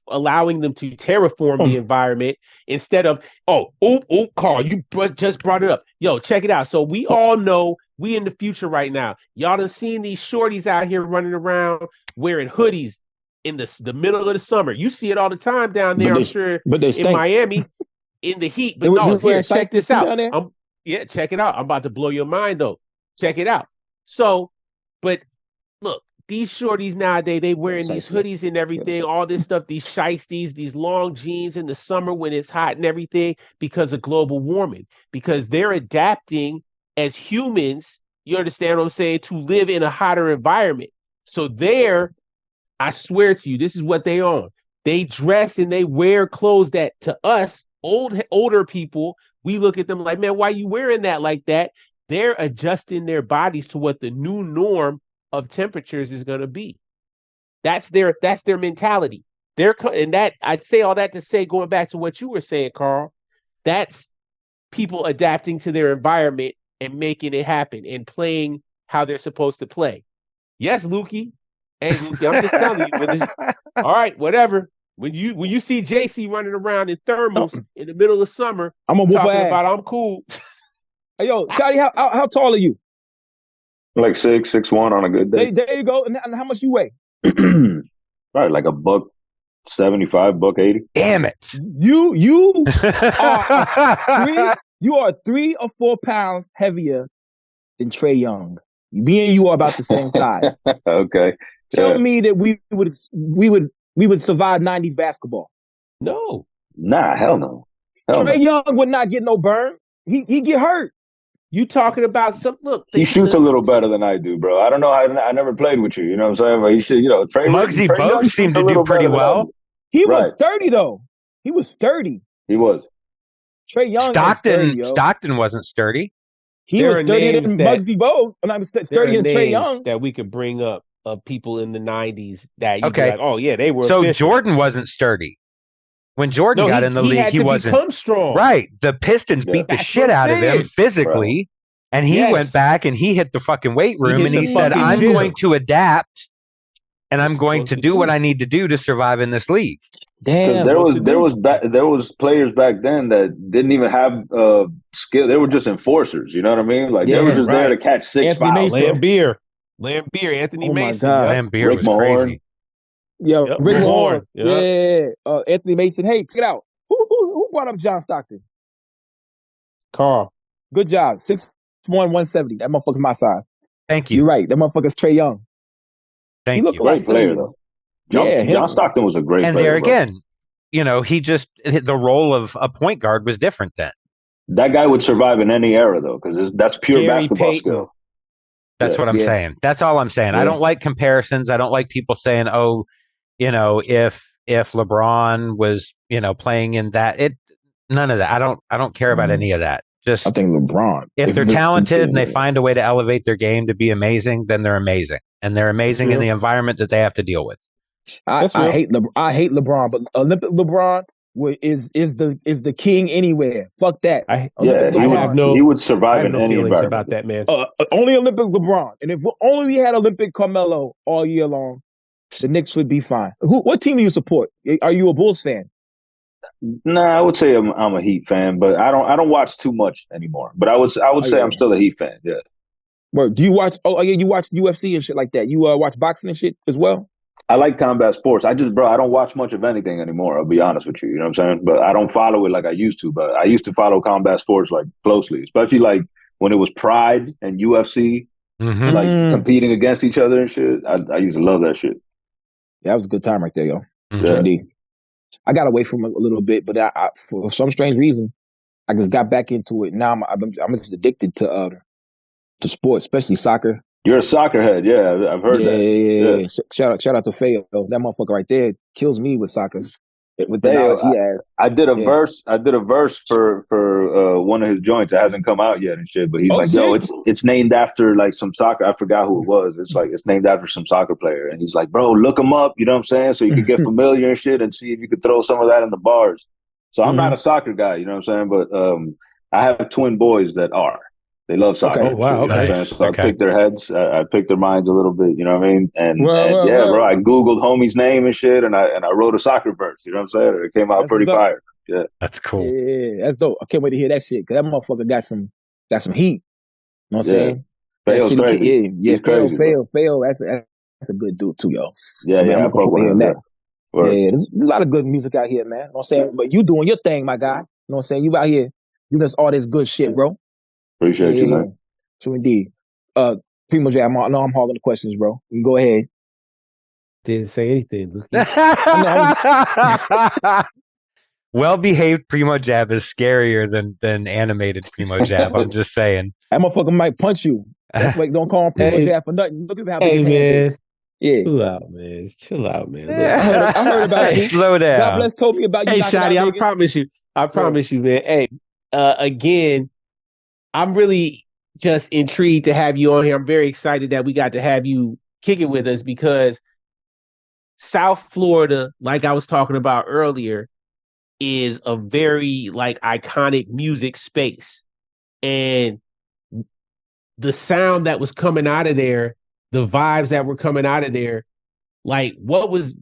allowing them to terraform the environment instead of, Carl, you just brought it up. Yo, check it out. So we all know we in the future right now. Y'all done seen these shorties out here running around wearing hoodies in the middle of the summer. You see it all the time down there, I'm sure, in Miami in the heat. But no, here, check this out. Check it out. I'm about to blow your mind, though. Check it out. So, but look. These shorties nowadays, they wearing these hoodies and everything, all this stuff, these shiesties, these long jeans in the summer when it's hot and everything because of global warming, because they're adapting as humans, you understand what I'm saying, to live in a hotter environment. So I swear to you, this is what they own. They dress and they wear clothes that to us, older people, we look at them like, man, why are you wearing that like that? They're adjusting their bodies to what the new norm of temperatures is going to be. That's their mentality. And that I'd say all that to say, going back to what you were saying, Carl, that's people adapting to their environment and making it happen and playing how they're supposed to play. Yes, Lukey. Hey, Lukey, I'm just telling you. All right, whatever. When you see JC running around in thermals in the middle of summer, I'm gonna talking about I'm cool. Hey, yo, Shottie, how tall are you? Like 6'1" on a good day. There you go. And how much you weigh? Probably like $175, $180. Damn it! You are 3 or 4 pounds heavier than Trae Young. Me and you are about the same size. Okay. Tell me that we would survive 90s basketball. No. Nah, hell no. Trae Young would not get no burn. He get hurt. You talking about look. He shoots a little better than I do, bro. I don't know. I never played with you. You know what I'm saying? But he should, Muggsy Bogues seemed to do pretty well. He was sturdy, though. He was sturdy. He was. Trae Young. Stockton wasn't sturdy. He was sturdier than Muggsy Bogues. And I'm sturdier than Trae Young. That we could bring up of people in the 90s that you be like, oh yeah, they were. So efficient. Jordan wasn't sturdy. When Jordan got in the league, he wasn't. Become strong. Right. The Pistons beat the shit out of him physically. Bro. And he went back and he hit the fucking weight room and he said, I'm going to adapt and I'm going to do what I need to do to survive in this league. Damn. There was players back then that didn't even have skill. They were just enforcers. You know what I mean? Like they were just there to catch 6 fouls. Lambeer, Anthony Mason. Lambeer was crazy. Yeah, Yep. Rick Horn. Horn. Yeah. Anthony Mason. Hey, check it out. Who brought up John Stockton? Carl. Good job. 6'1", 170. That motherfucker's my size. Thank you. You're right. That motherfucker's Trey Young. He Thank looked you. a lot Great player, skinnier. though. Yeah, John Stockton was a great And player, there bro. again, the role of a point guard was different then. That guy would survive in any era, though, because that's pure Gary basketball Payton. skill. That's what I'm saying. That's all I'm saying. Yeah. I don't like comparisons. I don't like people saying, "Oh, if LeBron was, playing in that." None of that. I don't care about any of that. Just I think LeBron. if they're talented and they find a way to elevate their game to be amazing, then they're amazing, and they're amazing in the environment that they have to deal with. I hate LeBron, but Olympic LeBron is the king anywhere. Fuck that. He would survive in any environment. About that, man. Only Olympic LeBron, and if only we had Olympic Carmelo all year long, the Knicks would be fine. What team do you support? Are you a Bulls fan? Nah, I would say I'm a Heat fan, but I don't watch too much anymore. But I would say I'm still a Heat fan. Yeah. Well, do you watch? Oh, yeah, you watch UFC and shit like that. You watch boxing and shit as well. I like combat sports. I don't watch much of anything anymore. I'll be honest with you. You know what I'm saying? But I don't follow it like I used to. But I used to follow combat sports like closely, especially like when it was Pride and UFC, like competing against each other and shit. I used to love that shit. Yeah, that was a good time right there, yo. Yeah. Indeed. I got away from it a little bit, but I for some strange reason, I just got back into it. Now I'm just addicted to sports, especially soccer. You're a soccer head, yeah. I've heard that. Yeah. Shout out to Fayo. That motherfucker right there kills me with soccer. With the knowledge he has. I did a verse. I did a verse for one of his joints. It hasn't come out yet and shit. But he's like, yo, it's named after like some soccer. I forgot who it was. It's named after some soccer player. And he's like, bro, look him up. You know what I'm saying? So you can get familiar and shit and see if you could throw some of that in the bars. So I'm not a soccer guy. You know what I'm saying? But I have twin boys that are. They love soccer. Okay. Oh, wow. Okay. Nice. So I picked their heads. I picked their minds a little bit. You know what I mean? Bro, I Googled homie's name and shit, and I wrote a soccer verse. You know what I'm saying? It came out pretty fire. Yeah, that's cool. Yeah, that's dope. I can't wait to hear that shit because that motherfucker got some heat. You know what I'm saying? Fayo's crazy. Yeah, crazy. Fayo. That's a good dude too, yo. Yeah, so, man, I fuck with him. Yeah, there's a lot of good music out here, man. You know what I'm saying? But you doing your thing, my guy. You know what I'm saying? You out here doing all this good shit, bro. Appreciate you, man. So indeed. Primo J, I know I'm hogging the questions, bro. You can go ahead. Didn't say anything. Well-behaved Primo Jab is scarier than animated Primo Jab. I'm just saying. That motherfucker might punch you. That's like, don't call him Primo Jab for nothing. Look at how big his man. Yeah. Chill out, man. I heard about you. Slow down. God bless told me about you. Hey, Shottie, I promise you, man. Hey, again, I'm really just intrigued to have you on here. I'm very excited that we got to have you kick it with us because South Florida, like I was talking about earlier, is a very like iconic music space. And the sound that was coming out of there, the vibes that were coming out of there, like what was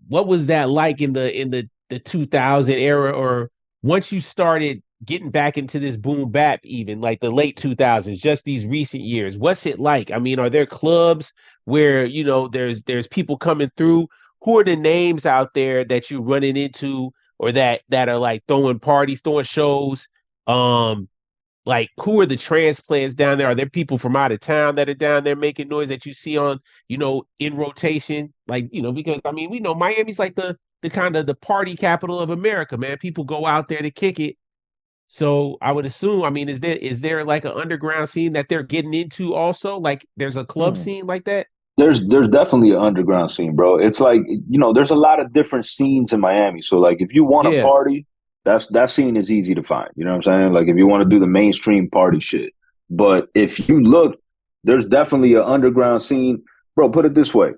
that like in the 2000 era, or once you started getting back into this boom bap, even like the late 2000s, just these recent years? What's it like? I mean, are there clubs where, there's people coming through? Who are the names out there that you're running into, or that are like throwing parties, throwing shows? Like, who are the transplants down there? Are there people from out of town that are down there making noise that you see on, in rotation? Like, because I mean, we know Miami's like the kind of the party capital of America, man. People go out there to kick it. So I would assume, I mean, is there like an underground scene that they're getting into also? Like there's a club scene like that? There's definitely an underground scene, bro. It's like, there's a lot of different scenes in Miami. So like if you want to party, that scene is easy to find. You know what I'm saying? Like if you want to do the mainstream party shit. But if you look, there's definitely an underground scene. Bro, put it this way.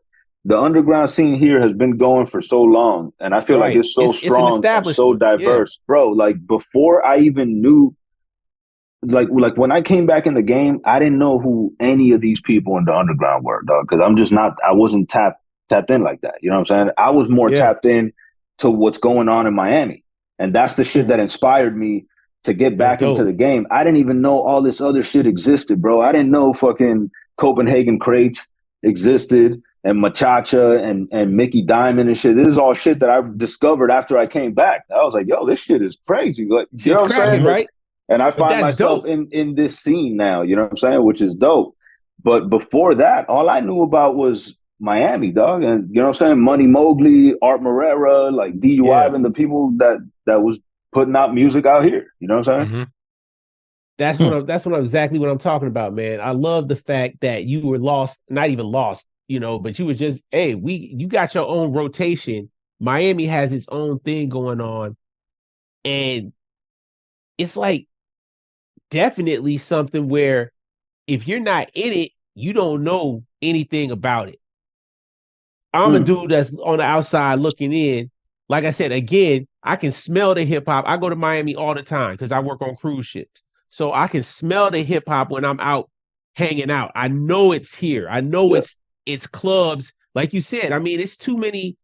The underground scene here has been going for so long, and I feel like it's so strong and so diverse. Bro, like before I even knew, like when I came back in the game, I didn't know who any of these people in the underground were, dog, because I wasn't tapped in like that. You know what I'm saying? I was more tapped in to what's going on in Miami. And that's the shit that inspired me to get back into the game. I didn't even know all this other shit existed, bro. I didn't know fucking Copenhagen Crates existed. and Machacha and Mickey Diamond and shit. This is all shit that I discovered after I came back. I was like, yo, this shit is crazy. Like, you know what I'm crazy, saying? right? And I But find that's myself dope. in this scene now, you know what I'm saying? Which is dope. But before that, all I knew about was Miami, dog. And you know what I'm saying? Money Mowgli, Art Morera, like DUI, and the people that was putting out music out here. You know what I'm saying? Mm-hmm. That's exactly what I'm talking about, man. I love the fact that you were lost, not even lost, but you were just, hey, you got your own rotation. Miami has its own thing going on. And it's like definitely something where if you're not in it, you don't know anything about it. I'm a dude that's on the outside looking in. Like I said, again, I can smell the hip hop. I go to Miami all the time because I work on cruise ships. So I can smell the hip hop when I'm out hanging out. I know it's here. I know it's clubs. Like you said, I mean, it's too many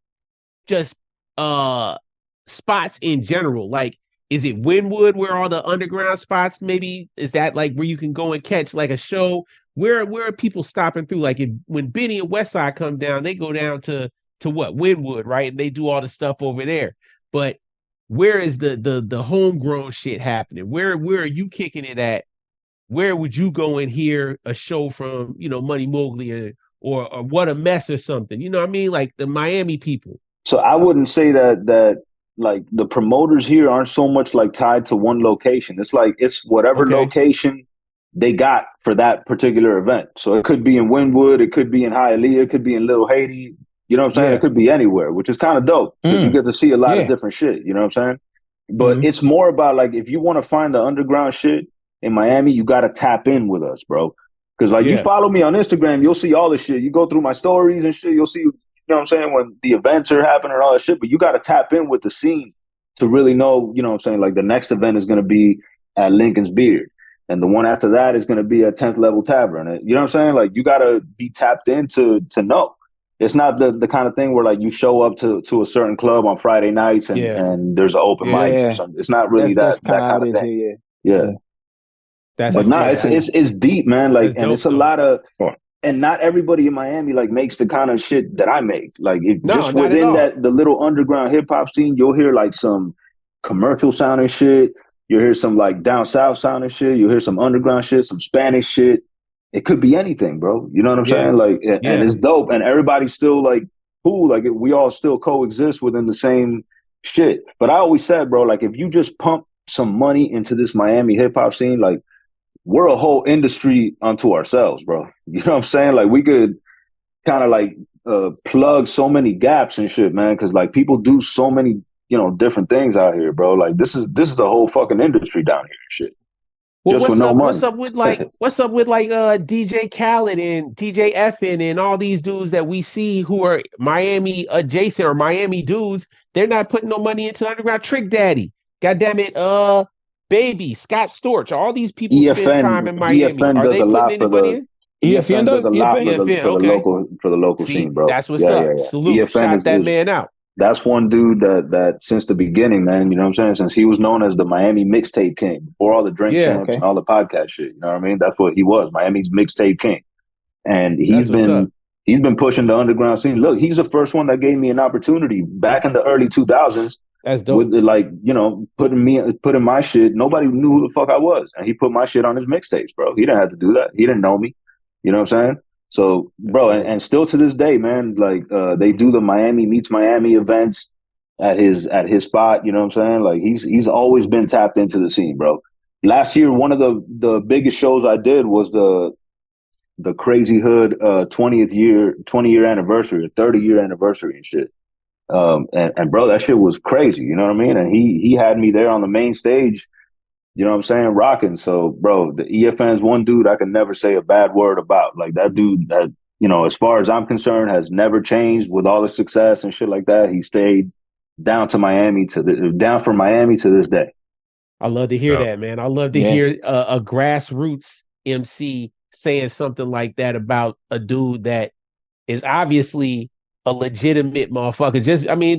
just spots in general. Like, is it Wynwood where all the underground spots maybe is that like where you can go and catch like a show? Where are people stopping through? Like when Benny and Westside come down, they go down to what? Wynwood, right? And they do all the stuff over there. But where is the homegrown shit happening? Where are you kicking it at? Where would you go and hear a show from, Money Mowgli or What a Mess or something? You know what I mean? Like the Miami people. So I wouldn't say that like the promoters here aren't so much like tied to one location. It's like it's whatever location they got for that particular event. So it could be in Wynwood, it could be in Hialeah, it could be in Little Haiti. You know what I'm saying? It could be anywhere, which is kind of dope because you get to see a lot of different shit. You know what I'm saying? But it's more about like if you want to find the underground shit in Miami, you got to tap in with us, bro. Because like you follow me on Instagram, you'll see all the shit. You go through my stories and shit, you'll see, you know what I'm saying, when the events are happening and all that shit. But you got to tap in with the scene to really know, you know what I'm saying, like the next event is going to be at Lincoln's Beard. And the one after that is going to be at 10th Level Tavern. You know what I'm saying? Like you got to be tapped in to know. It's not the kind of thing where like you show up to a certain club on Friday nights and there's an open mic. It's not really that kind of thing. Yeah. But it's deep, man. Like, and it's a lot of, and not everybody in Miami like makes the kind of shit that I make. Like, just within the little underground hip hop scene, you'll hear like some commercial sounding shit. You'll hear some like down south sounding shit. You'll hear some underground shit, some Spanish shit. It could be anything, bro. You know what I'm saying? Like, and it's dope. And everybody's still like cool. Like, we all still coexist within the same shit. But I always said, bro, like, if you just pump some money into this Miami hip hop scene, like, we're a whole industry unto ourselves, bro. You know what I'm saying? Like, we could kind of like plug so many gaps and shit, man. Cause like people do so many, different things out here, bro. Like this is the whole fucking industry down here and shit. Well, just with no money. What's up with DJ Khaled and DJ Effin and all these dudes that we see who are Miami adjacent or Miami dudes? They're not putting no money into the underground. Trick Daddy, goddamn it, Baby, Scott Storch, all these people spend time in Miami. Are they putting any money in? EFN does a lot for the local scene, bro. That's what's up. Yeah. Salute. Shout that man out. That's one dude that since the beginning, man, you know what I'm saying? Since he was known as the Miami mixtape king before all the drink champs and all the podcast shit. You know what I mean? That's what he was, Miami's mixtape king. And he's been pushing the underground scene. Look, he's the first one that gave me an opportunity back in the early 2000s. That's dope. With putting my shit. Nobody knew who the fuck I was, and he put my shit on his mixtapes, bro. He didn't have to do that. He didn't know me. You know what I'm saying? So, bro, and still to this day, man, like they do the Miami meets Miami events at his spot. You know what I'm saying? Like he's always been tapped into the scene, bro. Last year, one of the biggest shows I did was the Crazy Hood 20 year anniversary, 30-year anniversary and shit. And bro, that shit was crazy. You know what I mean? And he had me there on the main stage. You know what I'm saying? Rocking. So, bro, the EFN's one dude I can never say a bad word about. Like that dude that, as far as I'm concerned, has never changed with all the success and shit like that. He stayed down for Miami to this day. I love to hear that, man. I love to hear a grassroots MC saying something like that about a dude that is obviously a legitimate motherfucker.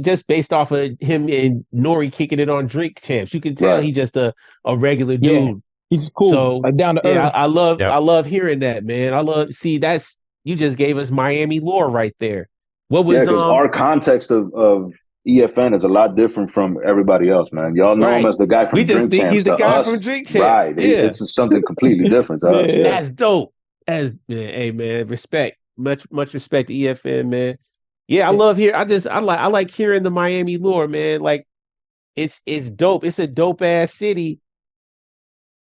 Just based off of him and Nori kicking it on Drink Champs, you can tell he's just a regular dude. He's cool. So like down to earth. I love hearing that, man. You just gave us Miami lore right there. What Yeah, was because our context of EFN is a lot different from everybody else, man. Y'all know him right? as the guy We from just Drink think Champs. he's the To guy from us, Drink Champs. right? Yeah, It's something completely different to us. Yeah. that's dope. As man, hey man, respect. Much respect to EFN, man. Yeah, I love here. I like hearing the Miami lore, man. Like it's dope. It's a dope ass city.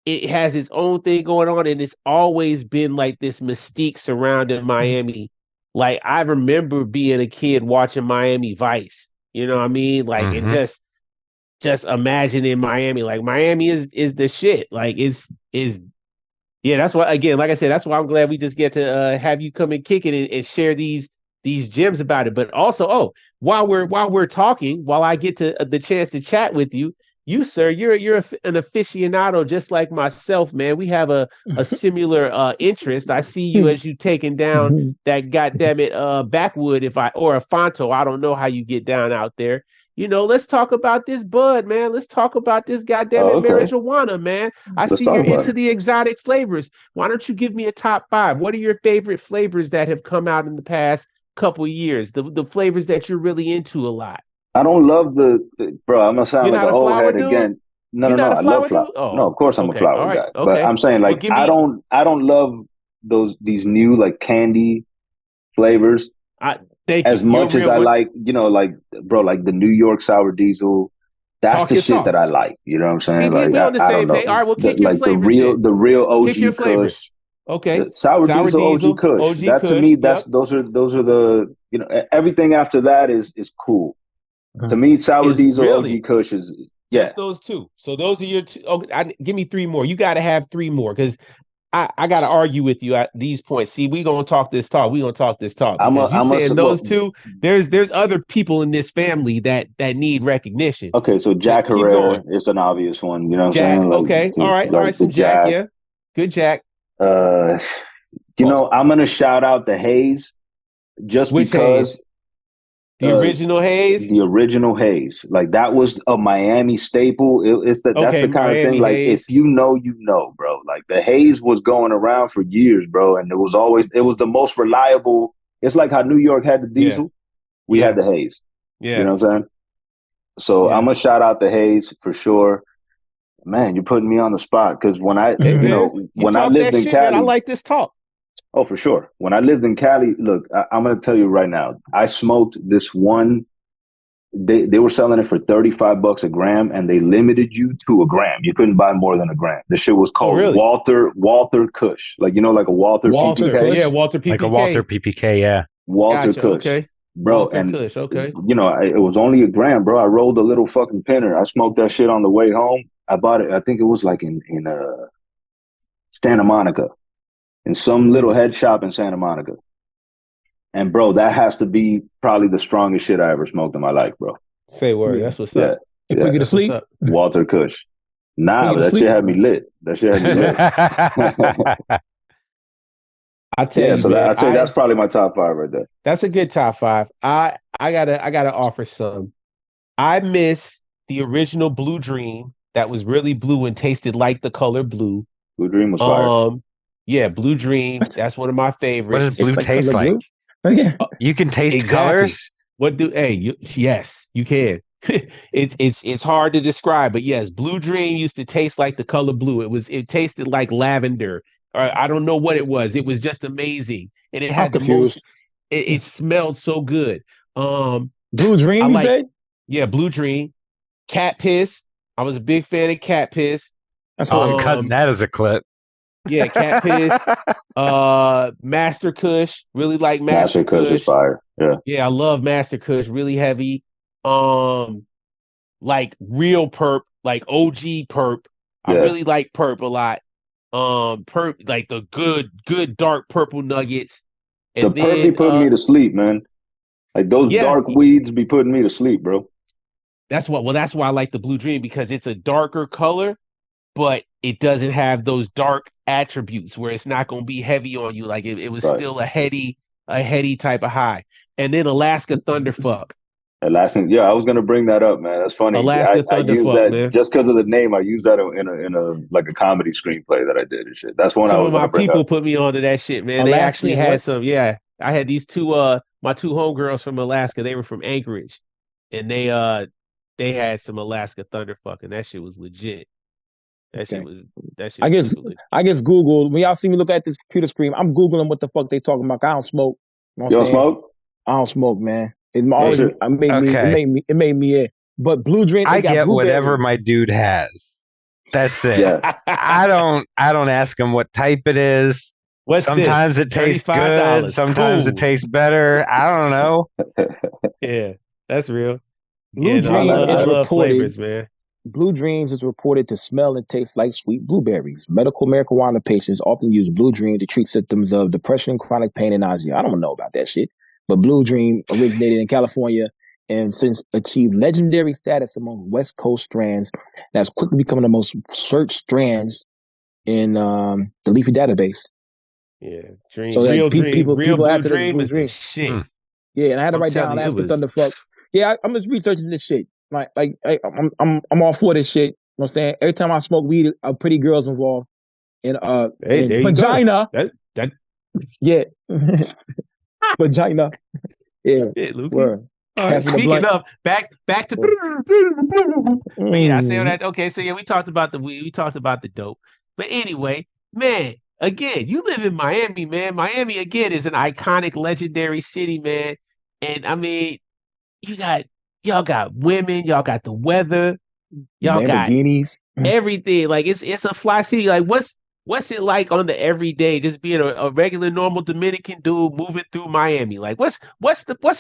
It has its own thing going on, and it's always been like this mystique surrounding Miami. Like I remember being a kid watching Miami Vice. You know what I mean? Like and Mm-hmm. just imagining Miami. Like Miami is the shit. Like is yeah, that's why again, like I said, that's why I'm glad we just get to have you come and kick it and share these gems about it. But also, while we're talking, while I get to the chance to chat with you, you sir, an aficionado just like myself, man. We have a similar interest. I see you as you taking down that goddamn it backwood if I or a Fonto. I don't know how you get down out there. Let's talk about this bud, man. Let's talk about this goddamn Oh, it okay. marijuana, man. I Let's see talk you're about into it. the exotic flavors. Why don't you give me a top five? What are your favorite flavors that have come out in the past couple of years? The flavors that you're really into a lot. I don't love bro. I'm gonna sound You're like not an a old flower head dude? again. No, You're no, no. not a I love flower flower. dude? No, Oh, of course I'm a okay. All flower right. guy. But Okay. I'm saying Well, like give me I don't love these new like candy flavors I thank you. as You're a much as real I one. like, like bro, like the New York sour diesel. That's Talk the your shit talk. that I like. You know what I'm See, saying? we Like we on the I same don't page. All know. right, well, kick your Like flavors then. the real Kick your OG flavors. Kush, Okay. the sour Sour diesel OG diesel, Kush. OG That to Kush. me, Yep. those are the everything after that is cool. To me, sour Is diesel OG really Kush is yeah. just those two. So those are your two. Okay, give me three more. You got to have three more because I got to argue with you at these points. See, we gonna talk this talk. We gonna talk this talk because you I'm a saying those well, two. There's other people in this family that need recognition. okay. So But Jack keep going. Herrera is an obvious one. You know what I'm Jack. saying? Okay. All right. All right. Like the Some Jack. Jack. Yeah. Good Jack. Uh, I'm gonna shout out the Haze just Which Hayes? because The uh original Hayes. the original Haze. Like that was a Miami staple. That's Okay. the kind of thing. Miami Like if Hayes. you know, bro. Like the Haze was going around for years, bro, and it was the most reliable. It's like how New York had the Yeah. Diesel, we had Yeah. the Haze. You Yeah. know what I'm saying? So I'm Yeah. gonna shout out the Haze for sure. Man, you're putting me on the spot because Hey man, you when I talk lived that in shit, man. I Cali, like this talk. oh for sure. When I lived in Cali, look, I'm gonna tell you right now, I smoked this one. They were selling it for $35 a gram, and they limited you to a gram. You couldn't buy more than a gram. The shit was Oh, called really? Walter Kush, like like a Walter Walter PPK, Yeah, Kush. Walter Like a Walter PPK. PPK, yeah. Walter Gotcha. Kush, Okay. bro. Walter And Kush. Okay. it was only a gram, bro. I rolled a little fucking pinner. I smoked that shit on the way home. I bought it. I think it was like in Santa Monica, in some little Mm. head shop in Santa Monica. And bro, that has to be probably the strongest shit I ever smoked in my life, bro. Say word. Yeah. That's what's Yeah, up. It put yeah. you to That's what's sleep. up. Walter Kush. Put Nah, you but to that shit sleep. had me lit. That shit had me lit. I tell Yeah, you, so man. I'd say that's probably my top five right there. That's a good top five. I gotta offer some. I miss the original Blue Dream that was really blue and tasted like the color blue. Blue Dream was fire. Um, yeah, Blue Dream. What? That's one of my What does favorites. It's blue like taste color like? blue. Yeah. You can taste Exactly. colors? What do? Hey, yes, you can. It's hard to describe, but yes, Blue Dream used to taste like the color blue. It tasted like lavender, or I don't know what it was. It was just amazing, and it I'm had the most. confused. It smelled so good. Um, Blue I Dream, you like said? yeah, Blue Dream, Cat Piss. I was a big fan of Cat Piss. That's Oh, I'm horrible. cutting Um, that as a clip. yeah, Cat Piss. Master Kush. Really like Master Master Kush is Kush. fire. Yeah. Yeah, I love Master Kush. Really heavy. Um, like real perp, like OG perp. I Yeah. really like perp a lot. Perp like the good dark purple nuggets. The And perp be then putting me to sleep, man. Like those yeah, dark weeds be putting me to sleep, bro. that's why I like the Blue Dream because it's a darker color, but it doesn't have those dark attributes where it's not gonna be heavy on you. Like it was Right. still a heady type of high. And then Alaska Thunderfuck. Alaskan, yeah, I was gonna bring that up, man. That's funny. Alaska I used Thunderfuck, that man. just because of the name. I used that in a like a comedy screenplay that I did and shit. That's one I Some was of my gonna bring people up. put me onto that shit, man. They actually Alaskan had what? some, I had these my two homegirls from Alaska. They were from Anchorage, and they had some Alaska Thunderfuck, and that shit was legit. That shit Okay. was that shit I was guess super legit. I guess Google. When y'all see me look at this computer screen, I'm Googling what the fuck they talking about. I don't smoke. You know what You I'm don't saying? smoke? I don't smoke, man. It No always shit. Okay. it made me in. But Blue Dream, they I got get whatever blueberries. my dude has. That's it. Yeah. I don't ask him what type it is. What's this? Sometimes it tastes good. $35. Sometimes it Cool. tastes better. I don't know. Yeah, that's real. Blue Yeah, no, Dream I is love reported. flavors, man. Blue Dreams is reported to smell and taste like sweet blueberries. Medical marijuana patients often use Blue Dream to treat symptoms of depression, chronic pain, and nausea. I don't know about that shit. But Blue Dream originated in California and since achieved legendary status among West Coast strands that's quickly becoming the most searched strands in the Leafy database. Yeah, So that real people blue after this dream Blue is the Dream. Hmm. shit. Yeah, and I had to I'm write down telling you, it Alaska was. Thunderfuck. Yeah, I'm just researching this shit. I'm all for this shit. You know what I'm saying? Every time I smoke weed, a pretty girl's involved Hey, in there you go. vagina. That Yeah. Vagina. Yeah. shit, Lukey. Word. All right. Passing the Speaking blunt. of back to, Word. but yeah, I say all Mm. that. Okay, so yeah, we talked about the weed, we talked about the dope. But anyway, man, again, you live in Miami, man. Miami again is an iconic, legendary city, man. And I mean, you got y'all got women, y'all got the weather, y'all got Lamborghinis. everything. Like it's a fly city. Like what's it like on the everyday, just being a regular normal Dominican dude moving through Miami? Like what's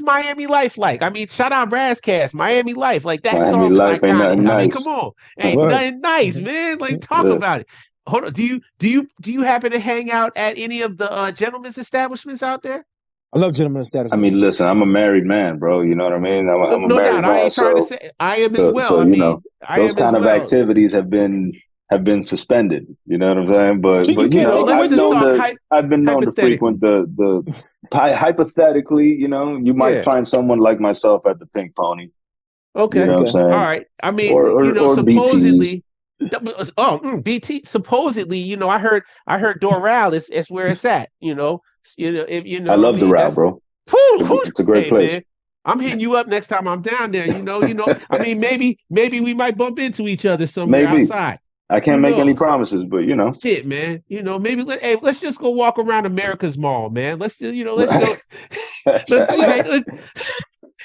Miami life like? I mean, shout out Brasscast, Miami Life. Like that Miami song is life ain't iconic. nothing I mean, come nice. on. Ain't Word. nothing nice, man. Like talk Yeah. about it. Hold on. Do you happen to hang out at any of the gentlemen's establishments out there? I love gentlemen I establishment. mean, listen, I'm a married man, bro. You know what I mean? No, I'm a no married doubt. I man, ain't trying to so say I am as well. I you mean, know, I those am as kind of well. activities have been suspended. You know what I'm saying? So you You can't So know, take it let's with just you? talk I've been known to frequent hypothetically. the hypothetically. You know, you might Yeah. find someone like myself at the Pink Pony. You Okay. know what I'm Okay. All saying? right. I mean, Or BTS. supposedly, BT. Supposedly, I heard Doral is where it's at. If you I know what I love the mean. route, That's bro. whew. It's a great Hey place. man, I'm hitting you up next time I'm down there. I mean, maybe we might bump into each other somewhere Maybe outside. I Who can't make any knows? promises, but you know. Shit, man. Maybe let's just go walk around America's Mall, man. Let's just let's go. Let's Hey go. yo,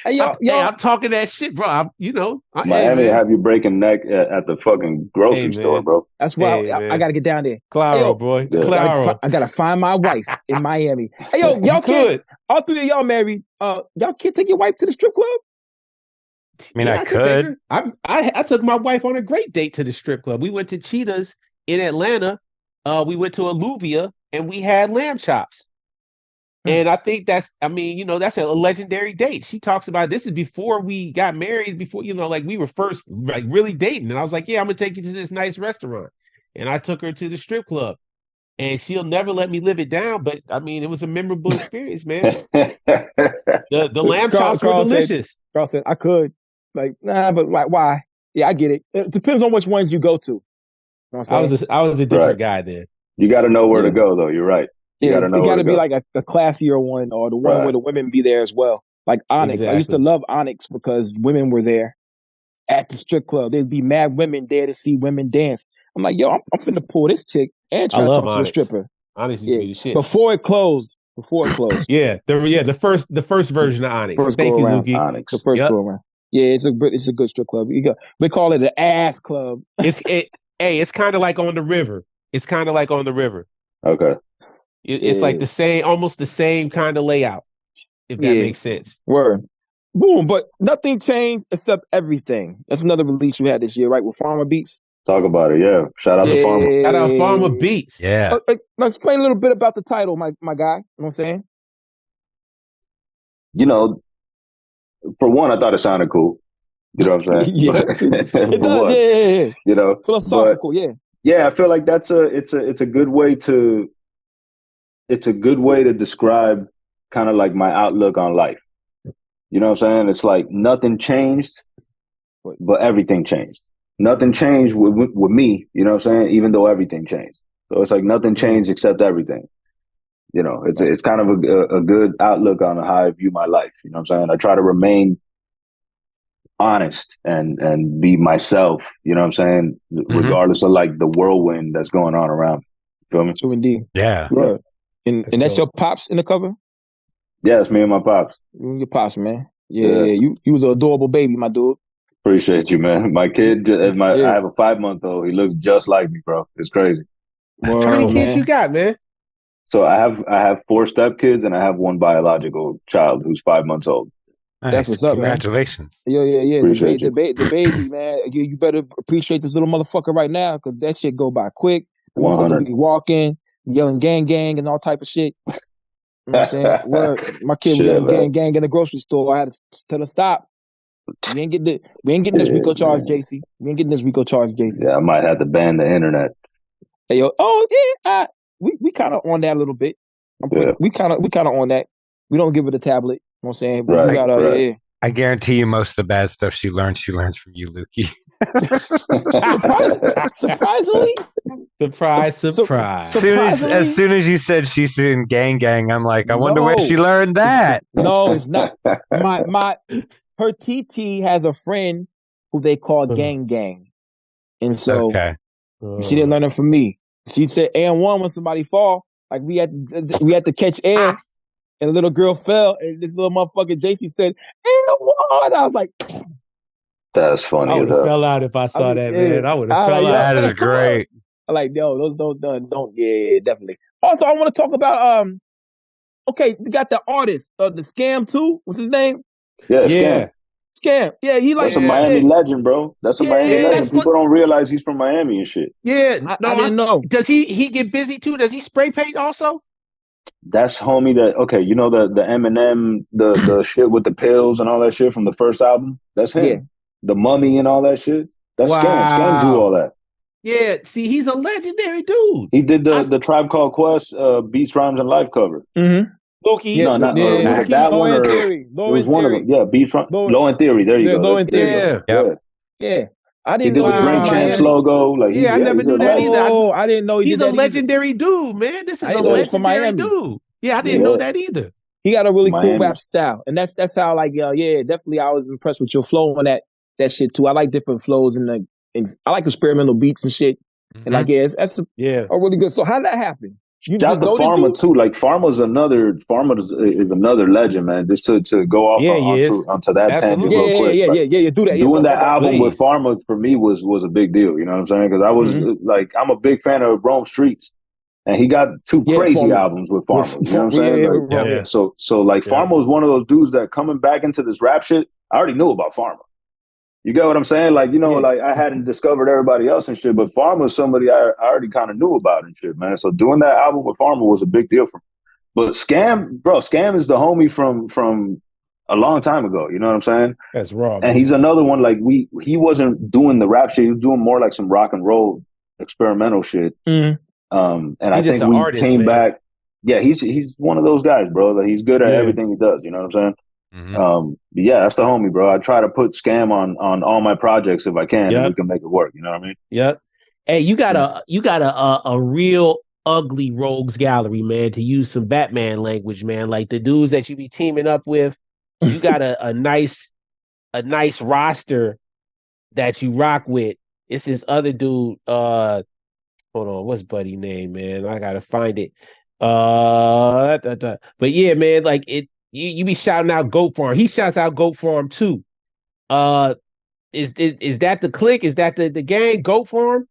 Hey, hey yo, I'm talking that shit, bro. Hey Miami man. have you breaking neck at the fucking Hey grocery store, man. bro. that's why Hey I man. gotta get down there. Hey Claro, yo, boy. Yeah. Claro. I gotta find my wife in Miami. Hey yo, You y'all can't. could. All three of y'all married. Y'all can't take your wife to the strip club. I mean, I Yeah, I could take could. her. I took my wife on a great date to the strip club. We went to Cheetah's in Atlanta. We went to Alluvia and we had lamb chops. Hmm. And I think I mean, that's a legendary date. She talks about this is before we got married, before, like we were first like really dating. And I was like, yeah, I'm gonna take you to this nice restaurant. And I took her to the strip club. And she'll never let me live it down. But I mean, it was a memorable experience, man. The lamb chops were Carl said. delicious. Carl said I could. Like nah, but like why? Yeah, I get it. It depends on which ones you go to. You know what I'm saying? I was a Right. different guy then. You got to know where to Yeah. go, though. You're right. You got Yeah, to it know where got to to be go. like a classier one or the one where Right. the women be there as well. Like Onyx. I used to Exactly. love Onyx because women were there at the strip club. There'd be mad women there to see women dance. I'm like, yo, I'm finna pull this chick and I try to love talk to the Onyx. stripper. Onyx used to Yeah, be the shit. before it closed. Before it closed. Yeah, the first version of Onyx. First go Thank you, around. Lukey. The Onyx. first go Yep. around. Yeah, it's a good strip club. We call it an ass club. Hey, it's kind of like on the river. It's kind of like on the river. Okay. It's like Yeah, the same, almost the same kind of layout, if that yeah. makes sense. Word. Boom, but nothing changed except everything. That's another release you had this year, right? With Farmer Beats. Talk about it. Yeah. Shout out to Farmer. Shout out Farmer Yeah. Beats. Yeah. Now explain a little bit about the title, my guy. You know what I'm saying? You know, for one, I thought it sounded cool. You know what I'm saying? Yeah, it For does. one, Yeah. you know, but Philosophical. Yeah. yeah, I feel like it's a good way to describe kind of like my outlook on life. You know what I'm saying? It's like nothing changed, but everything changed. Nothing changed with me, you know what I'm saying? Even though everything changed. So it's like nothing changed except everything. You know, it's kind of a good outlook on how I view my life. You know what I'm saying? I try to remain honest and be myself, you know what I'm saying? Regardless of like the whirlwind that's going on around me. Feel me? True indeed. Yeah. Right. And that's your pops in the cover? Yeah, it's me and my pops. Your pops, man. Yeah. You was an adorable baby, my dude. Appreciate you, man. My kid, I have a 5-month-old. He looks just like me, bro. It's crazy. How many kids you got, man? So I have 4 stepkids and I have 1 biological child who's 5 months old. Nice. That's what's up, Congratulations. Man. Yeah. Appreciate the baby, man. You better appreciate this little motherfucker right now because that shit go by quick. We're gonna be walking, yelling gang and all type of shit. You know what I'm saying? Word. My kid was yelling gang in the grocery store. I had to tell her stop. We ain't getting this Rico charge, JC. We ain't getting this Rico charge, JC. Yeah, I might have to ban the internet. Hey yo, we kind of on that a little bit. We kind of on that. We don't give her the tablet. You know what I'm saying? But right, we gotta, right. I guarantee you most of the bad stuff she learns from you, Lukey. Surprisingly. Surprise. As soon as you said she's in gang, I'm like, I wonder where she learned that. No, it's not. Her TT has a friend who they call gang. And so she didn't learn it from me. She said and1 when somebody fall, like we had to catch air. And a little girl fell, and this little motherfucker JC said, and1. I was like, that's funny. I would have fell out if I saw that, man. I would have fell out. That is great. I'm like, yo, those don't, yeah, definitely. Also, I want to talk about, okay, we got the artist, the Scam too. What's his name? Yeah, Scam. Yeah, he like that's a Miami legend, bro. That's a Miami legend. People don't realize he's from Miami and shit. Yeah, I didn't know. Does he get busy too? Does he spray paint also? That's homie that you know the Eminem, the shit with the pills and all that shit from the first album? That's him. Yeah. The Mummy and all that shit. That's Scam. Scam drew all that. Yeah, see, he's a legendary dude. He did the Tribe Called Quest Beats, Rhymes, and Life cover. Mm-hmm. Loki. No, not that one. Or it was one of them. Yeah, Beats, Low in Theory. There you go. Low in Theory. Yeah. I didn't know. He did the Drink Champs logo. Like, I never knew that either. Oh, I didn't know he's a legendary dude, man. This is a legendary dude. Yeah, I didn't know that either. He got a really cool rap style, and that's how definitely I was impressed with your flow on that shit too. I like different flows and I like experimental beats and shit. And that's a really good. So how did that happen? Shout out to Pharma too. Like Pharma is another legend, man. Just to go off onto that tangent real quick. Yeah. Do that. Doing that album with Pharma for me was a big deal. You know what I'm saying? Because I was like, I'm a big fan of Rome Streets, and he got 2 crazy albums with Pharma. You know what I'm saying? So like Pharma was one of those dudes that coming back into this rap shit. I already knew about Pharma. You get what I'm saying? Like, you know, like I hadn't discovered everybody else and shit, but Pharma was somebody I already kind of knew about and shit, man. So doing that album with Pharma was a big deal for me. But Scam is the homie from a long time ago. You know what I'm saying? That's raw. And he's another one, like he wasn't doing the rap shit. He was doing more like some rock and roll experimental shit. Mm-hmm. And I think we came back. Yeah, he's one of those guys, bro. Like he's good at everything he does. You know what I'm saying? Mm-hmm. But yeah, that's the homie, bro. I try to put Scam on all my projects if I can, and we can make it work. You know what I mean? Yep. Hey, you got a real ugly rogues gallery, man. To use some Batman language, man. Like the dudes that you be teaming up with, you got a nice roster that you rock with. It's this other dude. Hold on, what's Buddy name, man? I gotta find it. But yeah, man, like it. You be shouting out Goat Farm. He shouts out Goat Farm too. Is that the clique? Is that the gang? Goat Farm?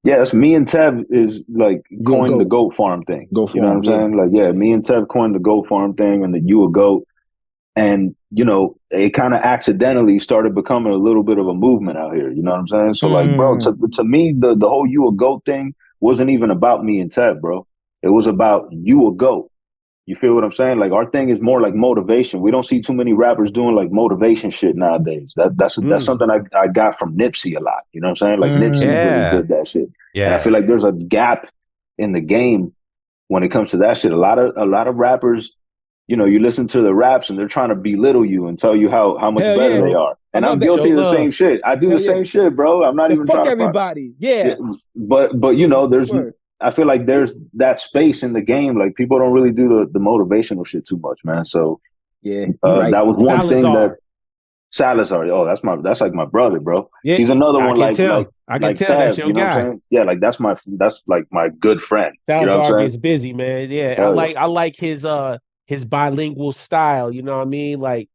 Yeah, that's me and Tev is like coined the Goat Farm thing. You know what I'm saying? Like, yeah, me and Tev coined the Goat Farm thing and the You a Goat. And, you know, it kind of accidentally started becoming a little bit of a movement out here. You know what I'm saying? So like, bro, to me, the whole You a Goat thing wasn't even about me and Tev, bro. It was about You a Goat. You feel what I'm saying? Like our thing is more like motivation. We don't see too many rappers doing like motivation shit nowadays. That's something I got from Nipsey a lot. You know what I'm saying? Like Nipsey really did that shit. Yeah. And I feel like there's a gap in the game when it comes to that shit. A lot of rappers you listen to the raps and they're trying to belittle you and tell you how much Hell better yeah. they are. And I'm love that guilty shit. of the same shit. I do Hell the yeah. same shit, bro. I'm not And even fuck trying to everybody. find. Yeah. But I feel like there's that space in the game. Like people don't really do the motivational shit too much, man. So yeah, right. that was one thing Salazar. that Salazar. Oh, that's like my brother, bro. Yeah, He's another I one can like tell. I can tell that's Tev. your You know what guy. I'm saying? Yeah, like that's like my good friend. You know what Salazar I'm gets saying? busy, man. Yeah, I like his bilingual style. You know what I mean? Like,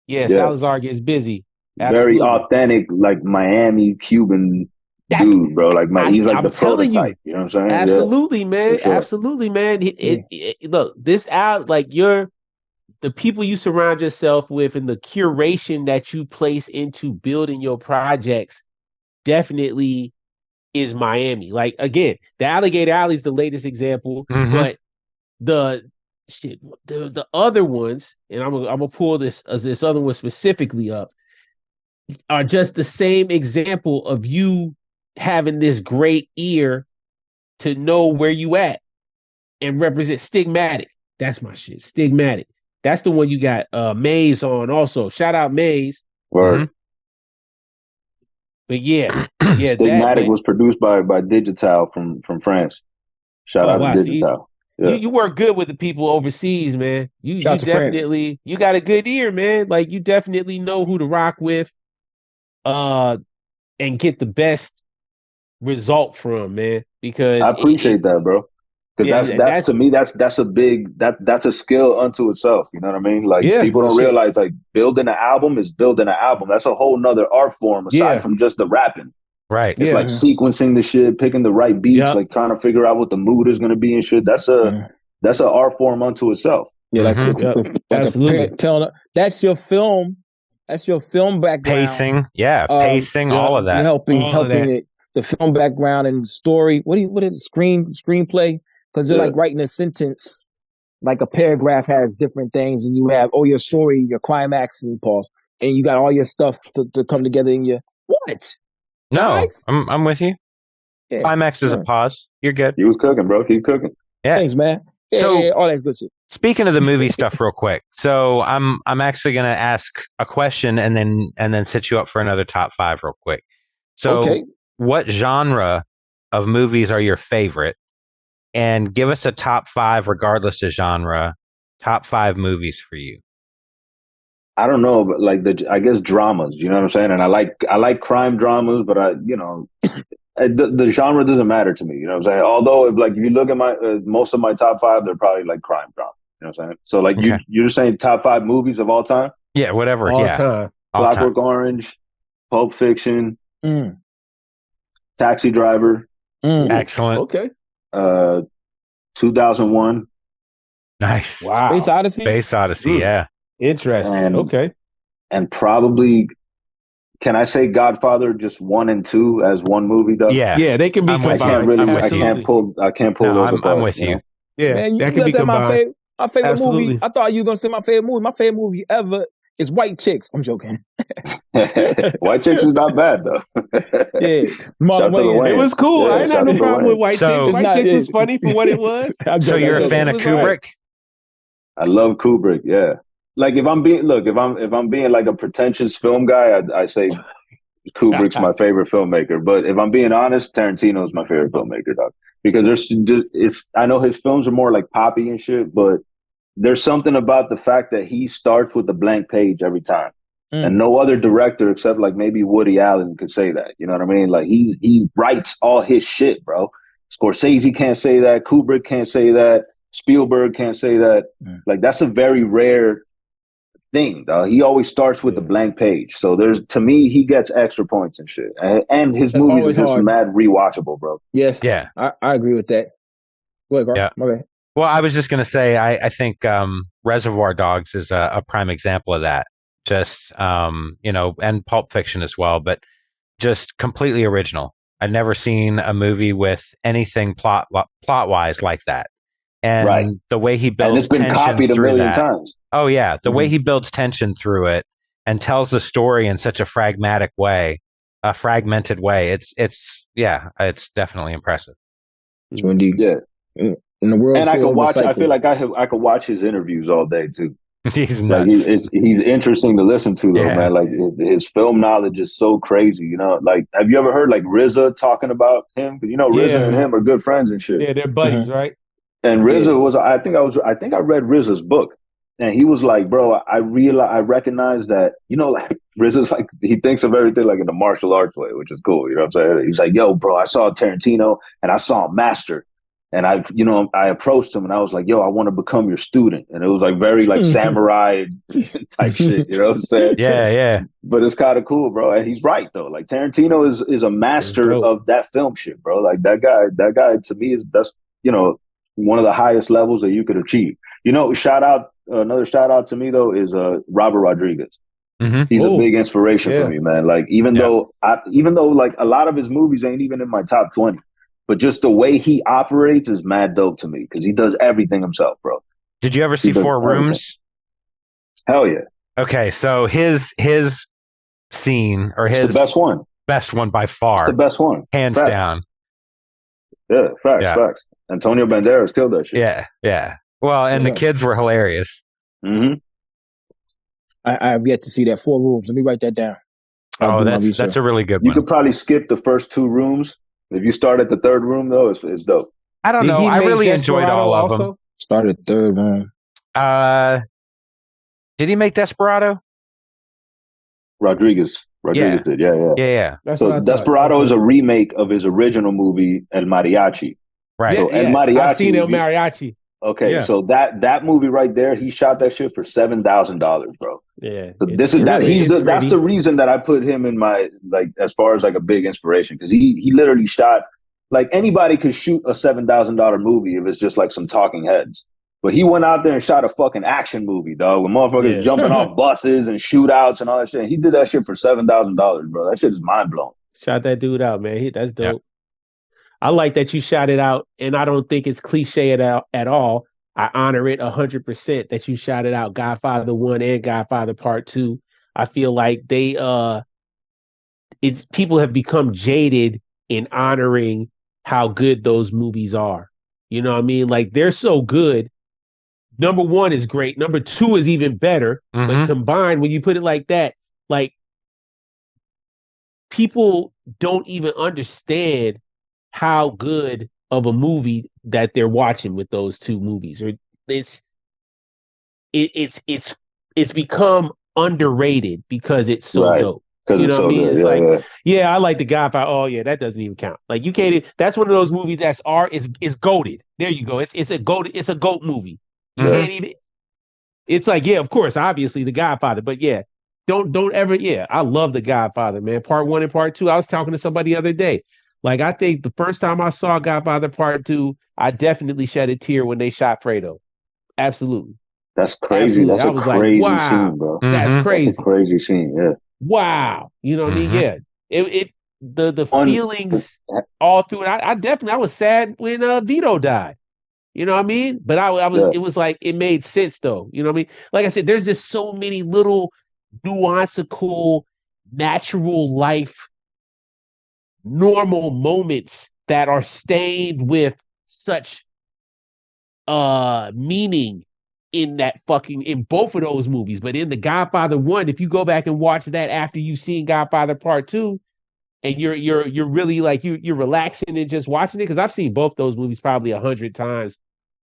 yeah, Yeah, Salazar gets busy. very Absolutely. authentic, like Miami Cuban That's dude, bro. Like he's like I'm the telling you. prototype. You know what I'm saying? Yeah, Absolutely, for man. sure. Absolutely, man. Look, this out like the people you surround yourself with and the curation that you place into building your projects definitely is Miami. Like again, the Alligator Alley is the latest example, but the shit, the other ones, and I'm gonna pull this other one specifically up, are just the same example of you having this great ear to know where you at and represent Stigmatic. That's my shit. Stigmatic. That's the one you got Maze on also. Shout out Maze. Word. But yeah, that Stigmatic man. was produced by Digital from France. Shout Oh out to wow, see, Digital. Yeah. you work good with the people overseas, man. Shout You out to France. definitely you got a good ear, man. Like you definitely know who to rock with, uh, and get the best result from, man. I Because appreciate that, bro. Because that's that's to me that's a big that's a skill unto itself. You know what I mean? Like yeah, people Real don't shit. realize like building an album is building an album. That's a whole nother art form aside yeah, from just the rapping. Right. It's like yeah, sequencing the shit, picking the right beats, yeah. like trying to figure out what the mood is gonna be and shit. That's an art form unto itself. Yeah, like Yep, like a absolutely. parent telling that's your film. That's your film background. Pacing. Yeah. Pacing, Yeah, all of You're that. all of helping that. it the film background and story. What is screenplay? Because they're Yeah. like writing a sentence, like a paragraph has different things, and you have your story, your climax, and pause, and you got all your stuff to come together in your what? No, Guys? I'm with you. Yeah. Climax is a pause. You're good. He was cooking, bro. Keep cooking. Yeah. Thanks, man. Yeah, So all that good shit. speaking of the movie stuff real quick. So I'm actually going to ask a question and then set you up for another top 5 real quick. So Okay. what genre of movies are your favorite? And give us a top 5 regardless of genre, top 5 movies for you. I don't know, but like I guess dramas, you know what I'm saying? And I like crime dramas, but the genre doesn't matter to me, you know what I'm saying? Although if you look at my most of my top 5, they're probably like crime dramas, you know what I'm saying? So like Okay. you're saying top 5 movies of all time? Yeah, whatever. All Yeah. time. All Clockwork time. Orange, Pulp Fiction, Mm. Taxi Driver, Excellent. Okay. 2001, Nice. Wow. Space Odyssey. Space Odyssey. Yeah. Interesting. Okay. and probably can I say Godfather just 1 and 2 as one movie though? Yeah. Yeah, they can be I'm with you. combined. I'm with I you. can't pull No, those apart. I'm with you. Know? Yeah, Man, that you can be got that combined. my favorite movie. Absolutely. I thought you were gonna say my favorite movie. My favorite movie ever is White Chicks. I'm joking. White Chicks is not bad though. Yeah, Shout Marlon out to the Wayans. It Wayans. was cool. I Yeah, ain't shout had out no to the problem with Wayans. White So Chicks. It's White not. Chicks Yeah. was funny for what it was. I'm So joking. you're I'm a fan joking. of It was all right. Kubrick? I love Kubrick. Yeah, like if I'm being like a pretentious film guy, I say Kubrick's my favorite filmmaker. But if I'm being honest, Tarantino's my favorite filmmaker, dog. Because I know his films are more like poppy and shit, but there's something about the fact that he starts with a blank page every time. And no other director except like maybe Woody Allen could say that. You know what I mean? Like he writes all his shit, bro. Scorsese can't say that. Kubrick can't say that. Spielberg can't say that. Like that's a very rare thing, dog. He always starts with a blank page. So to me, he gets extra points and shit. And his That's movies are always just hard. mad rewatchable, bro. Yes. Yeah. I agree with that. Go ahead, Garth. Yeah. My bad. Well, I was just going to say, I think Reservoir Dogs is a prime example of that. Just, and Pulp Fiction as well, but just completely original. I'd never seen a movie with anything plot-wise like that. And Right. the way he And builds it's been tension copied a through million that. times. Oh, yeah. The way he builds tension through it and tells the story in such a fragmented way, it's definitely impressive. Indeed. Yeah. in the world And I tour could of the watch. I feel cycle. like I could watch his interviews all day too. He's Like nuts. he's interesting to listen to though, Yeah. man. Like his film knowledge is so crazy. You know, like have you ever heard like RZA talking about him? Because you know RZA and him are good friends and shit. Yeah, they're buddies, right? And RZA Yeah. was, I think I read RZA's book, and he was like, bro, I recognize that, you know, like RZA's like he thinks of everything like in the martial arts way, which is cool. You know what I'm saying? He's like, yo, bro, I saw Tarantino and I saw Master, and I approached him and I was like, yo, I want to become your student, and it was like very like samurai type shit. You know what I'm saying? Yeah, yeah. But it's kind of cool, bro. And he's right though. Like Tarantino is a master of that film shit, bro. Like that guy to me that's you know one of the highest levels that you could achieve. You know, another shout out to me though is Robert Rodriguez. Mm-hmm. He's a big inspiration for me, man. Like even though like a lot of his movies ain't even in my top 20, but just the way he operates is mad dope to me because he does everything himself, bro. Did you ever see Four Rooms? Hell yeah. Okay, so his scene or his it's the best one by far. It's the best one, hands down. Yeah, facts. Antonio Banderas killed that shit. Yeah. Well, and the kids were hilarious. Mm-hmm. I have yet to see that. 4 Rooms. Let me write that down. That's a really good one. You could probably skip the first 2 rooms. If you start at the 3rd room, though, it's dope. I don't know. I really enjoyed all of them. Started 3rd room. Did he make Desperado? Rodriguez did. Yeah. So Desperado is a remake of his original movie El Mariachi. Right. So El Mariachi. I've seen El Mariachi. Okay, so that movie right there, he shot that shit for $7,000, bro. Yeah. So that's the reason that I put him in my like as far as like a big inspiration because he literally shot like anybody could shoot a $7,000 movie if it's just like some talking heads. But he went out there and shot a fucking action movie, dog, with motherfuckers jumping off buses and shootouts and all that shit. And he did that shit for $7,000, bro. That shit is mind blowing. Shot that dude out, man. That's dope. Yep. I like that you shot it out, and I don't think it's cliche at all. I honor it 100% that you shot it out. Godfather 1 and Godfather Part 2. I feel like people have become jaded in honoring how good those movies are. You know what I mean? Like they're so good. Number 1 is great. Number 2 is even better. Mm-hmm. But combined, when you put it like that, like people don't even understand how good of a movie that they're watching with those 2 movies. Or it's become underrated because it's so dope. You know what I mean? Good. It's I like The Godfather. Oh yeah, that doesn't even count. Like you can't. That's one of those movies is goated. There you go. It's a goat movie. You can't even. It's like of course, obviously The Godfather, but don't ever. I love The Godfather, man. Part 1 and Part 2. I was talking to somebody the other day. Like I think the first time I saw Godfather Part 2, I definitely shed a tear when they shot Fredo. Absolutely. That's crazy. Absolutely. That's a crazy scene, bro. That's crazy. That's a crazy scene. Yeah. Wow. You know what I mean? Yeah. The feelings all through it. I was sad when Vito died. You know what I mean? But it was like it made sense though. You know what I mean? Like I said, there's just so many little nuanceable, natural life, normal moments that are stained with such meaning in both of those movies. But in The Godfather 1, if you go back and watch that after you've seen Godfather Part 2, and you're really like you're relaxing and just watching it, because I've seen both those movies probably 100 times,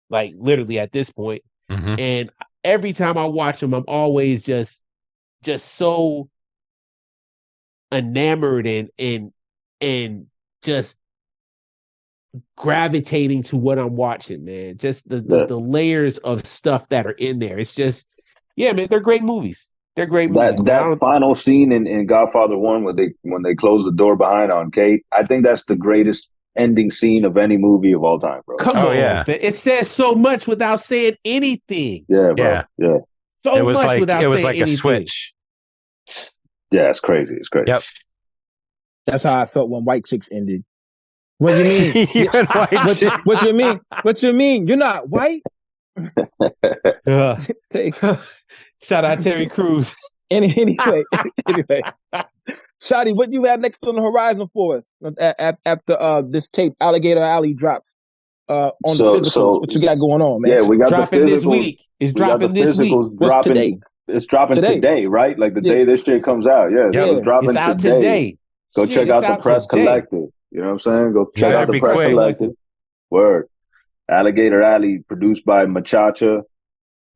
like literally at this point. Mm-hmm. And every time I watch them, I'm always just so enamored and just gravitating to what I'm watching, man. Just the layers of stuff that are in there. It's just, man, they're great movies. They're great movies. That final scene in Godfather 1 when they close the door behind on Kate, I think that's the greatest ending scene of any movie of all time, bro. Come on, yeah. It says so much without saying anything. Yeah, bro. Yeah. So much without saying anything. It was like a switch. Yeah, it's crazy. It's crazy. Yep. That's how I felt when White Chicks ended. What do you mean? What you mean? What you mean? You're not white? Shout out Terry Crews. Anyway. Shottie, what you have next on the horizon for us after this tape, Alligator Alley, drops? on the physicals. What you got going on, man? Yeah, we got dropping the physicals this week. It's dropping this week. What's today? It's dropping today, right? Like the day this shit comes out. Yeah, so it's dropping it's out today. Go check out the Press Collective. You know what I'm saying? Go check out the Press Collective. Word. Alligator Alley, produced by Machacha,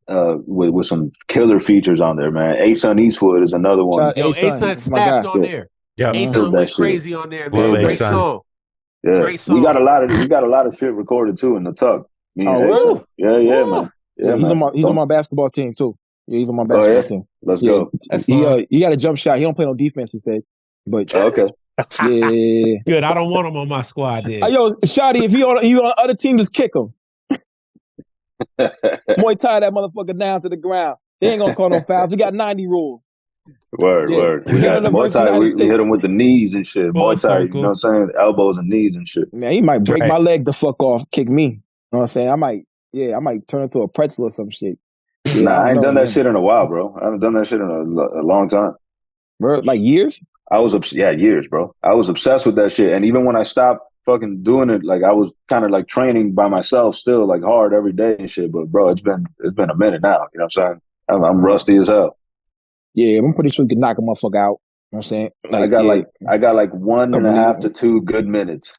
with some killer features on there, man. A-Sun Eastwood is another one. Yo, A-Sun snapped on there. Yeah, A-Sun went crazy on there, man. Great song. Yeah, great song. We got a lot of shit recorded too in the tug. Really? Yeah, man. Yeah, he's on my basketball team too. Yeah, he's on my basketball team. Let's go. He got a jump shot. He don't play no defense, he said. But okay. Yeah. Good. I don't want him on my squad then. Yo, Shottie, if you on other team, just kick him. Muay Thai that motherfucker down to the ground. They ain't gonna call no fouls. We got 90 rules. Word. We got Muay Thai. We hit him with the knees and shit. Muay Thai, you know what I'm saying? Elbows and knees and shit. Man, he might break my leg the fuck off, kick me. You know what I'm saying? I might turn into a pretzel or some shit. Yeah, I ain't done that shit in a while, bro. I haven't done that shit in a long time. Bro, like years? Years, bro. I was obsessed with that shit. And even when I stopped fucking doing it, like I was kind of like training by myself still, like hard every day and shit. But bro, it's been a minute now. You know what I'm saying? I'm rusty as hell. Yeah, I'm pretty sure you can knock a motherfucker out. You know what I'm saying? I got like 1.5 to 2 good minutes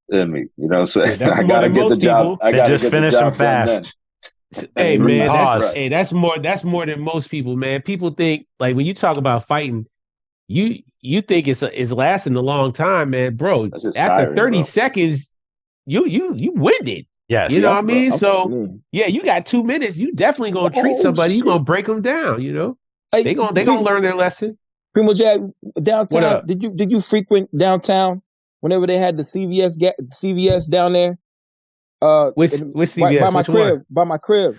in me. You know what I'm saying? I gotta get the job. I gotta just finish them fast. Hey man, that's more than most people, man. People think like when you talk about fighting, you think it's lasting a long time, man, bro. After 30 seconds, you winded. Yes. You know what I mean? So yeah, you got 2 minutes. You definitely gonna treat somebody. You gonna break them down. You know, they gonna learn their lesson. Primo Jack, downtown. Did you frequent downtown whenever they had the CVS down there? Which CVS? By my crib.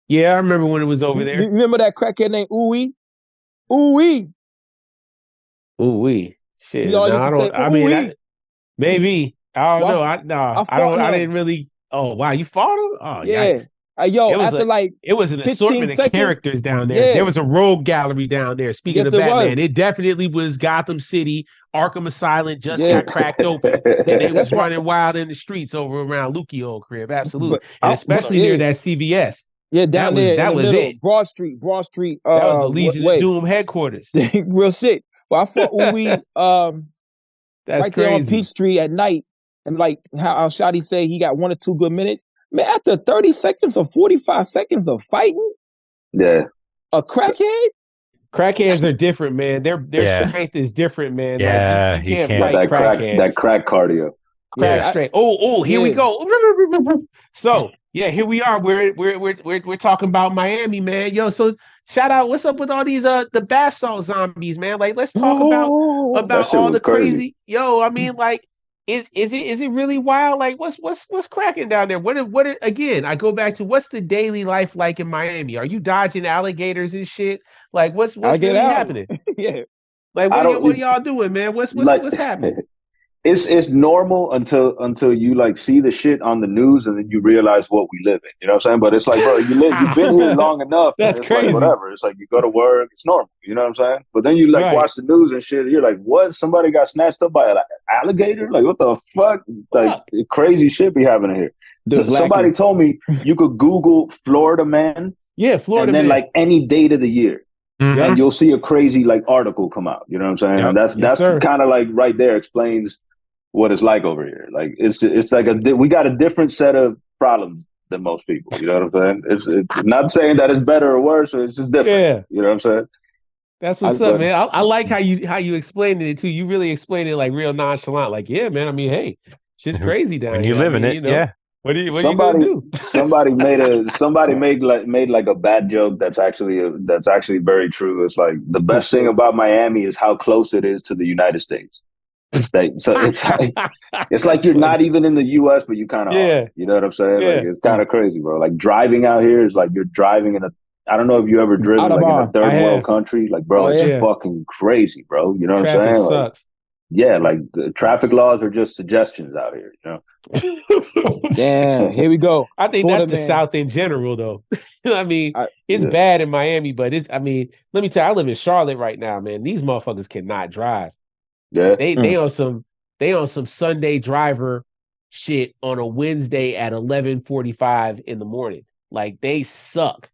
Yeah, I remember when it was over there. You remember that crackhead named Ooey? Shit. You know, I don't. I mean, maybe I don't know. I didn't really. Oh wow, you fought him? Oh yeah. Yikes. It was an assortment of characters down there. Yeah. There was a rogue gallery down there. Speaking of Batman, it definitely was Gotham City. Arkham Asylum just got cracked open. And they was running wild in the streets over around Lukey old crib. Absolutely. And especially near that CVS. Yeah, down there. That was it. Broad Street. That was the Legion of Doom headquarters. Real shit. Well, I fought Uwe that's right crazy. There on Peachtree at night. And like how Shottie say he got 1 or 2 good minutes. Man, after 30 seconds or 45 seconds of fighting, a crackhead? Crackheads are different, man. Their strength is different, man. Yeah, like, you can't fight crackheads. That crack cardio. Crack strength. Here we go. So yeah, here we are. We're talking about Miami, man. Yo, so shout out. What's up with all these the bath salt zombies, man? Like, let's talk about all the crazy. Yo, I mean, like. Is it really wild? Like what's cracking down there? What again? I go back to what's the daily life like in Miami? Are you dodging alligators and shit? Like what's really happening? Yeah. Like what are y'all doing, man? What's happening? It's normal until you like see the shit on the news and then you realize what we live in. You know what I'm saying? But it's like, bro, you've been here long enough. That's crazy. Like, whatever. It's like you go to work, it's normal. You know what I'm saying? But then you watch the news and shit. And you're like, what? Somebody got snatched up by an alligator? Like what the fuck? Like crazy shit be happening here. Somebody told me you could Google Florida man. Yeah, Florida and then man. like any date of the year. Mm-hmm. And you'll see a crazy like article come out. You know what I'm saying? Yep. And that's kind of like right there explains what it's like over here. Like it's like we got a different set of problems than most people. You know what I'm saying? It's not saying that it's better or worse. It's just different. Yeah. You know what I'm saying? That's what's up, man. I like how you explained it too. You really explained it like real nonchalant. Like, yeah, man. I mean, hey, shit's crazy down here. When you live in it, yeah. What are you gonna do? somebody made like a bad joke that's actually very true. It's like the best thing about Miami is how close it is to the United States. So it's like you're not even in the U.S., but you kind of are. You know what I'm saying? Yeah. Like it's kind of crazy, bro. Like driving out here is like you're driving in I don't know if you ever driven like in a third world country. Like, bro, it's fucking crazy, bro. You know what I'm saying? Sucks. Like, like the traffic laws are just suggestions out here, you know? Damn, here we go. I think Florida, that's the South in general, though. I mean, it's bad in Miami, but let me tell you, I live in Charlotte right now, man. These motherfuckers cannot drive. Yeah. They on some Sunday driver shit on a Wednesday at 11:45 in the morning. Like they suck.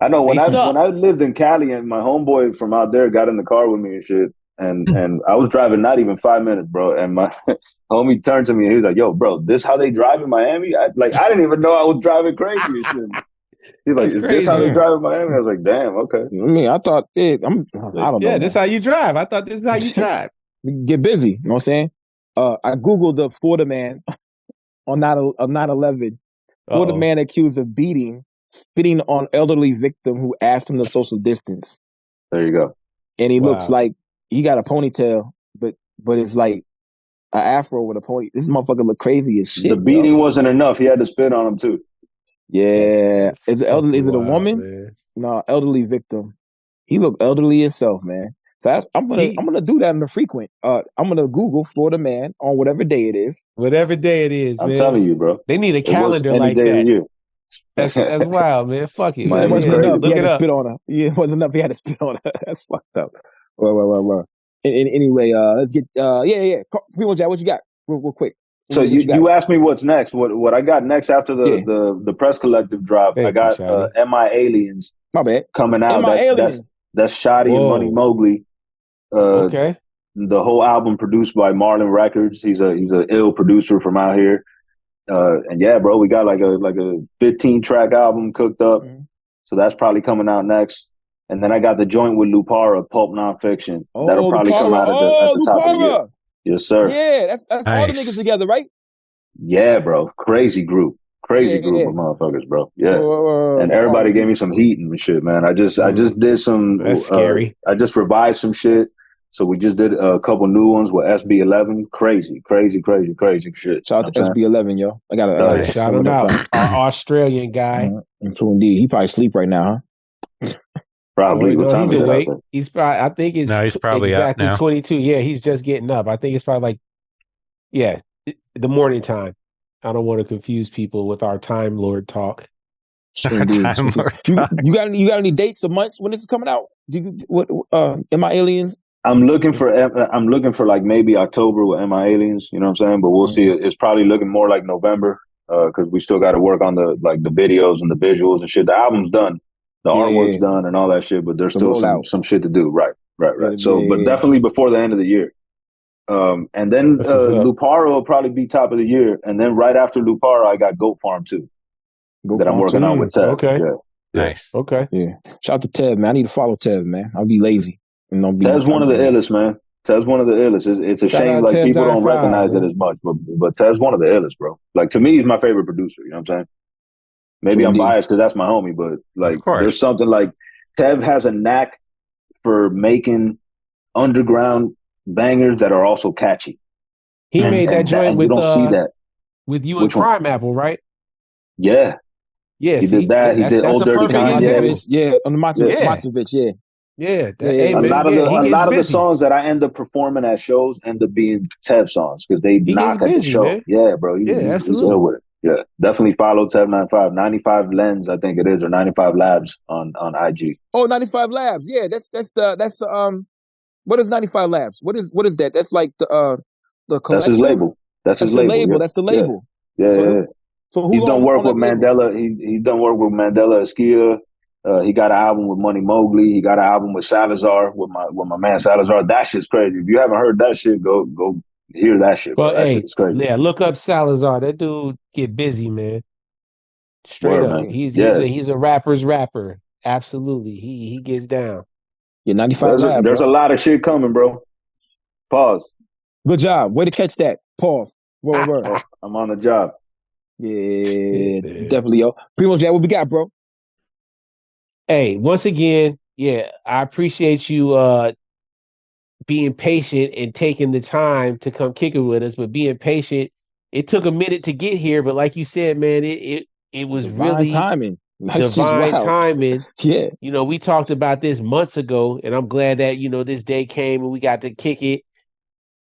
I know They when suck. I lived in Cali and my homeboy from out there got in the car with me and shit, and I was driving not even 5 minutes, bro. And my homie turned to me and he was like, "Yo, bro, this how they drive in Miami?" I didn't even know I was driving crazy and shit. He's like, That's "Is this how crazy. they Yeah. drive in Miami?" I was like, "Damn, okay." I mean, I thought I don't know, Yeah, man. this how you drive. I thought this is how you drive. Get busy. You know what I'm saying? I Googled the Florida man on 9/11. Florida Uh-oh. man accused of spitting on elderly victim who asked him to social distance. There you go. And he looks Wow. like he got a ponytail, but it's like an afro with a pony. This motherfucker look crazy as The shit, yo. beating wasn't enough. He had to spit on him too. Yeah. That's Is it elderly? fucking Is it a wild, woman? man. No, elderly victim. He look elderly himself, man. So I'm He gonna do that in the frequent. I'm gonna Google Florida man on whatever day it is. whatever day it is, I'm man. telling you, bro. They need a It works calendar any like day of the that. year. That's wild, man. Fuck it. It Miami's wasn't Yeah, crazy, enough. He look bro. had it to up. spit on her. Yeah, it wasn't enough. He had to spit on her. That's fucked up. Well. Anyway, let's get. Yeah. People, Jack, what you got? Real quick. So What you got? you asked me what's next. What I got next after Yeah. the press collective drop? I Thank you, got Shotty. MI Aliens My bad. coming And out. my aliens. That's Shottie and Money Whoa. Mowgli. Uh, Okay. the whole album produced by Marlin Records. He's a ill producer from out here. And yeah, bro, we got like a 15 track album cooked up. Mm-hmm. So that's probably coming out next. And then I got the joint with Lupara, Pulp Nonfiction. That'll Oh, probably come Lupara. out at Oh, the top of the year. Lupara. Yes, sir. Yeah, that's all the niggas Nice. together, right? Yeah, bro. Crazy group Yeah. of motherfuckers, bro. Yeah. And All everybody gave the me some heat and shit, man. I just did some That's scary. I just revised some shit. So we just did a couple new ones with SB11. Crazy shit. Shout You know out what to I'm saying? SB11, yo. I gotta Yeah. text Nice. Shout him him next out. time. Our Australian guy. True indeed. He probably sleep right now, huh? Oh Probably. What no, time he's is it out awake. there? He's probably. I think it's No, he's probably up exactly now. 22. Yeah, he's just getting up. I think it's probably like, yeah, the morning time. I don't want to confuse people with our Time Lord talk. True indeed. Time Lord You got any dates or months when this is coming out? What am I aliens? I'm looking for like maybe October with MI Aliens, you know what I'm saying? But we'll see. Mm. It's probably looking more like November because we still got to work on the videos and the visuals and shit. The album's done, the artwork's Yeah. done, and all that shit. But there's The still rollout. some shit to do. Right. So, but Yeah. definitely before the end of the year. And then That's what's up. Lupara will probably be top of the year, and then right after Lupara, I got Goat Farm 2 Go that I'm farm working too. on with Ted. Okay. Yeah. Nice. Okay. Yeah. Shout out to Tev, man. I need to follow Tev, man. I'll be lazy. And don't be Ted's one of the illest, man. Ted's one of the illest. It's a Shout shame out like Tev people don't 95, recognize it man. as much, but Ted's one of the illest, bro. Like to me, he's my favorite producer. You know what I'm saying? Maybe True I'm indeed. biased because that's my homie, but like Of course. there's something like Tev has a knack for making underground bangers that are also catchy. He made that joint And you don't see that. with you and Which one? Crime Apple, right? Yeah, Yeah, he did see, that. He that's did that's Old a Dirty perfect Cognac. example. Yeah, on the Yeah, Matovich, yeah. yeah. Hey A man, lot of yeah, he a gets lot of the busy. songs that I end up performing at shows end up being Tev songs because they He gets knock at the busy, show. man. Yeah, bro, Yeah, he's ill absolutely. with it. Yeah, definitely follow Tev 95 Lens, I think it is, or 95 Labs on IG. Oh, 95 Labs. Yeah, that's the what is 95 Labs? What is that? That's like the That's his collective? label. That's his That's the label. label. Yeah, That's the yeah, label. yeah, So yeah. who yeah. so who's He's done work on with that label? Mandela. He's done work with Mandela Eskia. He got an album with Money Mowgli. He got an album with Salazar with my man Salazar. That shit's crazy. If you haven't heard that shit, go hear that shit, bro. Well, That shit hey, is crazy. yeah, look up Salazar. That dude get busy, man. Straight Word, up. man. Yeah, Yeah. He's a rapper's rapper. Absolutely. He gets down. yeah 95 Labs, There's yo. a lot of shit coming, bro. Pause. Good job. Way to catch that. Pause. Word. Oh, I'm on the job. Yeah, Shit, man. definitely, yo. Primo Jack, what we got, bro? Hey, once again, yeah, I appreciate you being patient and taking the time to come kick it with us, but being patient, it took a minute to get here, but like you said, man, it was Divine really timing. That shit's divine wild. timing. Yeah. You know, we talked about this months ago, and I'm glad that, you know, this day came and we got to kick it.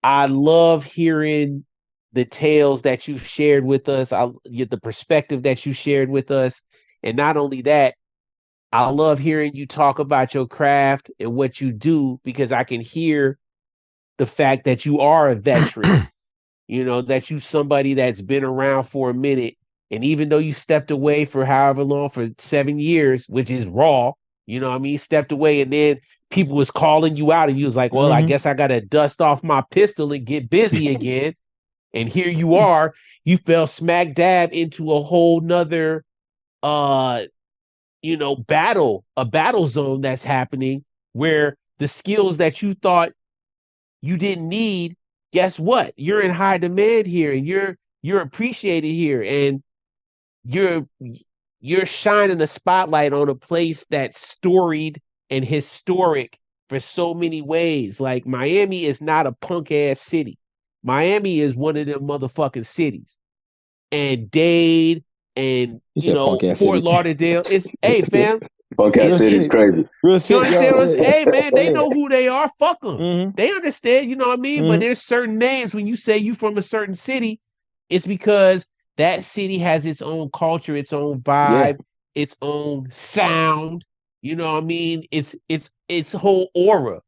I love hearing the tales that you've shared with us, the perspective that you shared with us. And not only that, I love hearing you talk about your craft and what you do because I can hear the fact that you are a veteran that you somebody that's been around for a minute. And even though you stepped away for however long, for 7 years, which is raw, stepped away and then people was calling you out and you was like, well, I guess I got to dust off my pistol and get busy again. And here you are, you fell smack dab into a whole nother, a battle zone that's happening where the skills that you thought you didn't need, guess what? You're in high demand here and you're appreciated here. And you're shining a spotlight on a place that's storied and historic for so many ways. Like Miami is not a punk ass city. Miami is one of them motherfucking cities. And Dade and Fort Lauderdale. It's hey fam. Punk ass city is crazy. Real shit, hey man, they know who they are. Fuck them. Mm-hmm. They understand, you know what I mean? Mm-hmm. But there's certain names when you say you from a certain city, it's because that city has its own culture, its own vibe, its own sound. You know what I mean? It's whole aura.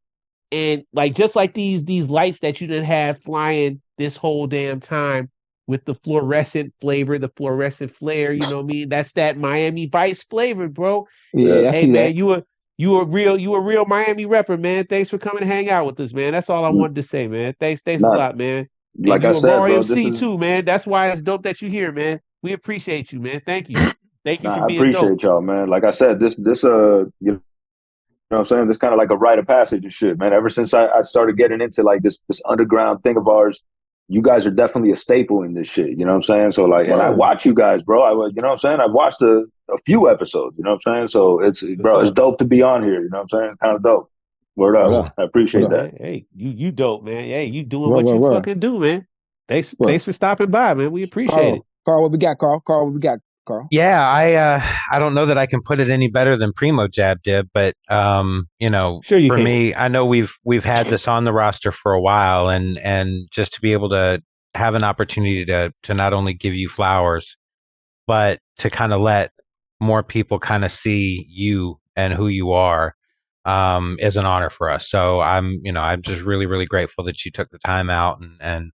And like just like these lights that you done had flying this whole damn time with the fluorescent flavor, the fluorescent flare, you know what I mean? That's that Miami Vice flavor, bro. Yeah, hey man, you a real Miami rapper, man. Thanks for coming to hang out with us, man. That's all I wanted to say, man. Thanks a lot, man. Like I said, bro, this is too, man. That's why it's dope that you're here, man. We appreciate you, man. Thank you. Thank you for being I appreciate dope. y'all, man. Like I said, this you know what I'm saying? This kind of like a rite of passage and shit, man. Ever since I started getting into like this underground thing of ours, you guys are definitely a staple in this shit. You know what I'm saying? So like, and I watch you guys, bro. You know what I'm saying? I've watched a few episodes. You know what I'm saying? So it's dope to be on here. You know what I'm saying? Kind of dope. Word up. I appreciate that. Hey, you dope, man. Hey, you doing what you fucking do, man. Thanks for stopping by, man. We appreciate it. Carl, what we got, Carl? What we got, Carl? Yeah, I don't know that I can put it any better than Primo Jab did, but for me, I know we've had this on the roster for a while, and just to be able to have an opportunity to not only give you flowers, but to kind of let more people kind of see you and who you are, is an honor for us. So I'm just really, really grateful that you took the time out and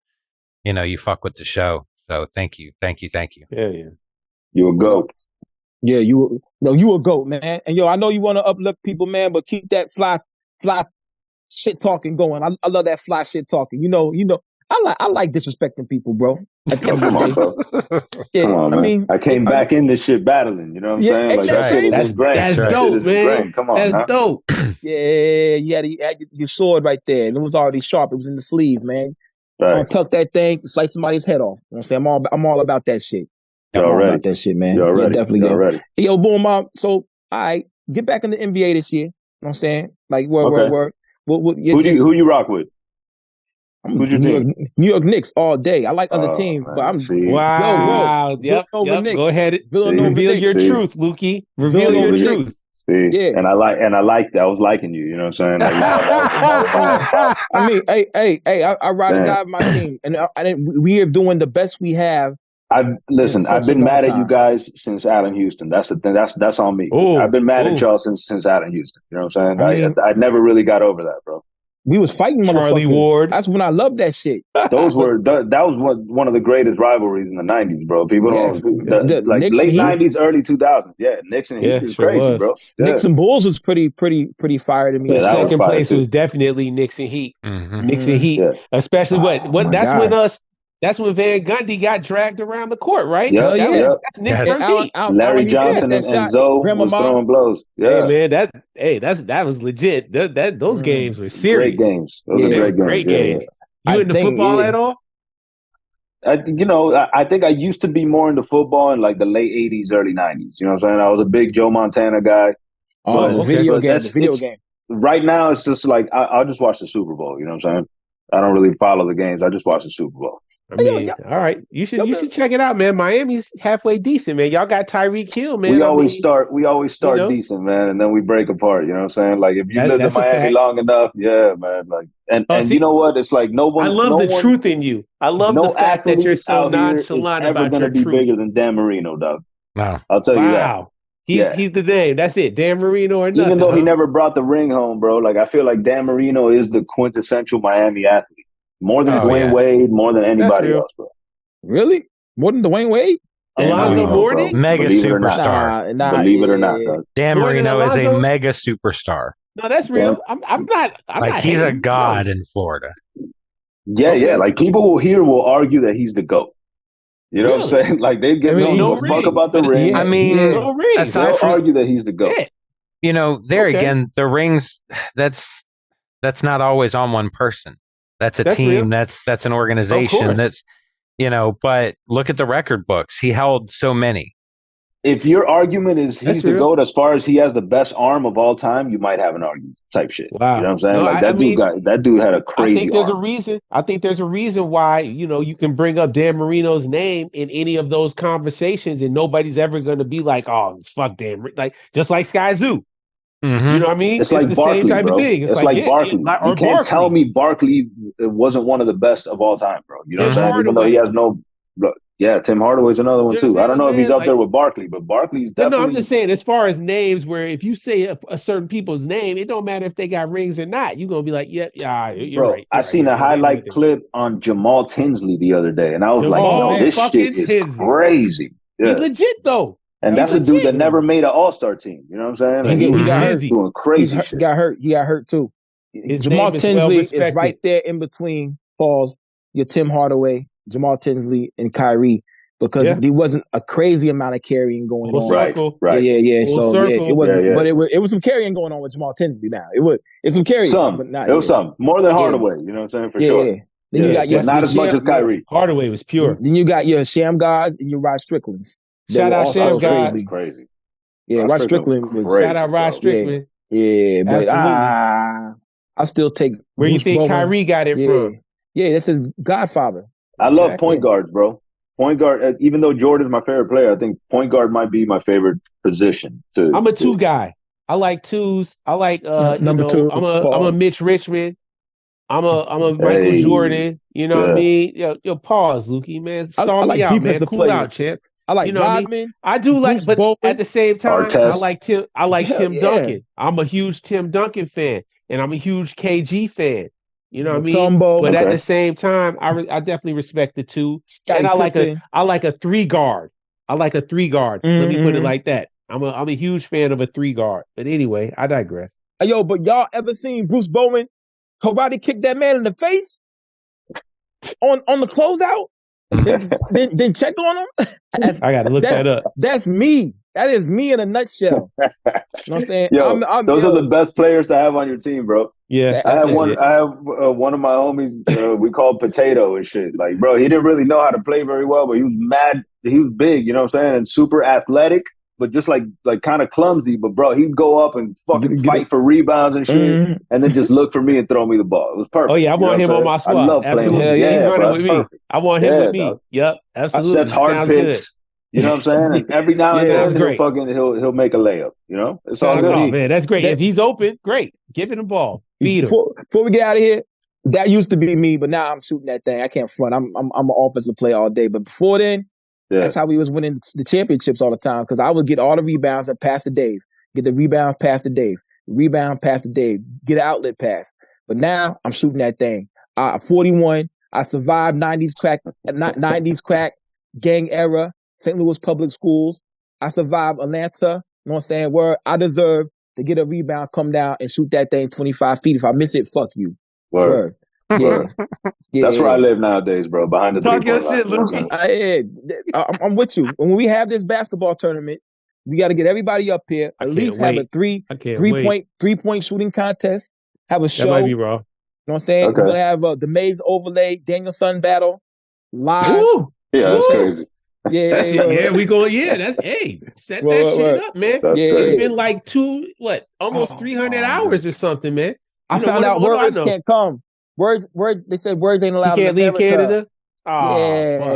you fuck with the show. So thank you. Yeah. You a goat. Yeah, you a goat, man. And I know you want to uplift people, man, but keep that fly shit talking going. I love that fly shit talking. I like disrespecting people, bro. Come on, bro. Yeah, come on, man. I mean, I came back in this shit battling. You know what I'm saying? Like that shit is ingrained. That's dope, man. Come on, that's dope. Yeah, you had your sword right there, and it was already sharp. It was in the sleeve, man. Right. Tuck that thing, slice somebody's head off. You know what I'm saying? I'm all about that shit. I'm all about that shit, man. You're ready. Definitely. You're ready. Yo, boom, mom. So, all right, get back in the NBA this year. You know what I'm saying? Like, word. Who you rock with? Who's your team? New York Knicks all day. I like other teams, but I'm wow. Yep. Go ahead. Reveal your truth, Lukey. Reveal your truth. See? Yeah. And I like that. I was liking you. You know what I'm saying? Like, I mean, hey, I ride or die with my team, and we are doing the best we have. I've been mad at you guys since Allen Houston. That's the thing. That's on me. I've been mad at y'all since Allen Houston. You know what I'm saying? I never really got over that, bro. We was fighting Charlie Ward. That's when I loved that shit. That was one of the greatest rivalries in the 90s, bro. People don't like late 90s, early 2000s. Yeah, Knicks and Heat is crazy, bro. Yeah. Knicks and Bulls was pretty fire to me. The second place was definitely Knicks and Heat. Mm-hmm. Knicks and Heat, especially that's when Van Gundy got dragged around the court, right? Yeah, that's Knicks versus Heat. Larry Johnson and Zoe was throwing blows. Yeah, hey man, that was legit. Those games were serious. Great games. Those are great games. Yeah. You into football at all? I think I used to be more into football in like the late 80s, early 90s. You know what I'm saying? I was a big Joe Montana guy. Video game. Right now, it's just like I'll just watch the Super Bowl. You know what I'm saying? I don't really follow the games. I just watch the Super Bowl. I mean, all right. You should check it out, man. Miami's halfway decent, man. Y'all got Tyreek Hill, man. We always start decent, man, and then we break apart. You know what I'm saying? Like if you live in Miami long enough, yeah, man. Like and you know what? It's like no one. I love the truth in you. I love the fact that you're so nonchalant about your truth. Be bigger than Dan Marino, dog. Wow. I'll tell you that. He's the name. That's it. Dan Marino or nothing. Even though he never brought the ring home, bro. Like I feel like Dan Marino is the quintessential Miami athlete. More than Dwayne Wade, more than anybody else, bro. Really? More than Dwayne Wade? Alonzo Mourning? Mega superstar. Believe it or not, dog. Dan Marino is a mega superstar. No, that's real. I'm not he's a god in Florida. Yeah. Like people will argue that he's the GOAT. You know what I'm saying? Like they give no fuck about the rings. I mean, no rings. They'll argue that he's the GOAT. Yeah. You know, again, the rings. That's not always on one person. That's a team. Real. That's an organization. That's But look at the record books. He held so many. If your argument is he's the GOAT as far as he has the best arm of all time, you might have an argument type shit. Wow. You know what I'm saying? No, that dude had a crazy I think there's arm. a reason. I think there's a reason why, you can bring up Dan Marino's name in any of those conversations and nobody's ever going to be like, oh, fuck Dan. Like, just like Sky Zoo. Mm-hmm. You know what I mean? It's like the Barkley, same type bro. of thing. It's like Barkley. You can't tell me Barkley wasn't one of the best of all time, bro. You know what I'm saying? Even though he has no... Yeah, Tim Hardaway's another one too. I don't know if he's up there with Barkley, but Barkley's definitely... No, I'm just saying, as far as names, where if you say a certain people's name, it don't matter if they got rings or not. You're going to be like, you're right. I seen a highlight clip on Jamal Tinsley the other day, and I was like, this shit is crazy. Yeah. He's legit, though. And that's a dude that never made an all-star team. You know what I'm saying? Like, he was doing crazy shit. He got hurt too. Jamal Tinsley is right there in between your Tim Hardaway, Jamal Tinsley, and Kyrie, because there wasn't a crazy amount of carrying going on. Right. Yeah. It wasn't, but it was some carrying going on with Jamal Tinsley. Now it's some carrying. It was some more than Hardaway. You know what I'm saying? For sure. Yeah. Then you got not as much as Kyrie. Hardaway was pure. Then you got your Sham God and your Rod Stricklands. Shout out Sham God. Crazy. Yeah, Rod Strickland was crazy. Shout out Rod Strickland. Yeah, but I still take. Where you think Kyrie got it from? Yeah, that's his godfather. I love point guards, bro. Point guard, even though Jordan's my favorite player, I think point guard might be my favorite position. I'm a two guy. I like twos. I like number two. I'm a Mitch Richmond. I'm a Michael Jordan. You know what I mean? Yo, pause, Lukey, man. Storm me out, man. Cool out, champ. I like Rodman. I do like, but at the same time, I like Tim Duncan. I'm a huge Tim Duncan fan, and I'm a huge KG fan. You know what I mean? But at the same time, I definitely respect the two. And I like a three guard. Let me put it like that. I'm a huge fan of a three guard. But anyway, I digress. Hey, yo, but y'all ever seen Bruce Bowen karate kick that man in the face on the closeout? then check on him. I gotta look that up. That's me. That is me in a nutshell. You know what I'm saying? Those are the best players to have on your team, bro. Yeah, I have one of my homies we call Potato and shit. Like, bro, he didn't really know how to play very well, but he was mad. He was big, you know what I'm saying, and super athletic, but just like kind of clumsy. But bro, he'd go up and fucking fight for rebounds and shit, and then just look for me and throw me the ball. It was perfect. Oh yeah, I want him on my squad. I love playing with him. Yeah, running with me. I want him with me. Dog. Yep, absolutely. Sets hard picks. You know what I'm saying? And every now and then he'll make a layup. You know, it's all good. Oh man, that's great. If he's open, great. Give him the ball. Feed him. Before we get out of here, that used to be me, but now I'm shooting that thing. I can't front. I'm an offensive player all day. But before then, that's how we was winning the championships all the time, because I would get all the rebounds and pass to Dave. Get the rebound, pass to Dave. Rebound, pass to Dave. Get an outlet pass. But now I'm shooting that thing. 41. I survived 90s crack, gang era, St. Louis public schools. I survived Atlanta. You know what I'm saying? Where I deserve to get a rebound, come down and shoot that thing 25 feet. If I miss it, fuck you. Word. Yeah. That's where I live nowadays, bro. Behind the talk your shit, Luke. I'm with you. When we have this basketball tournament, we got to get everybody up here. At least have a three point shooting contest. Have a show. That might be raw. You know what I'm saying? Okay. We're gonna have the Maze Overlay, Daniel Sun battle live. Woo! Yeah, that's crazy. We going. Yeah, that's set that shit up, man. It's been like almost 300 hours or something, man. I found out words can't come. Words. They said words ain't allowed. You can't leave Canada. Oh, fuck.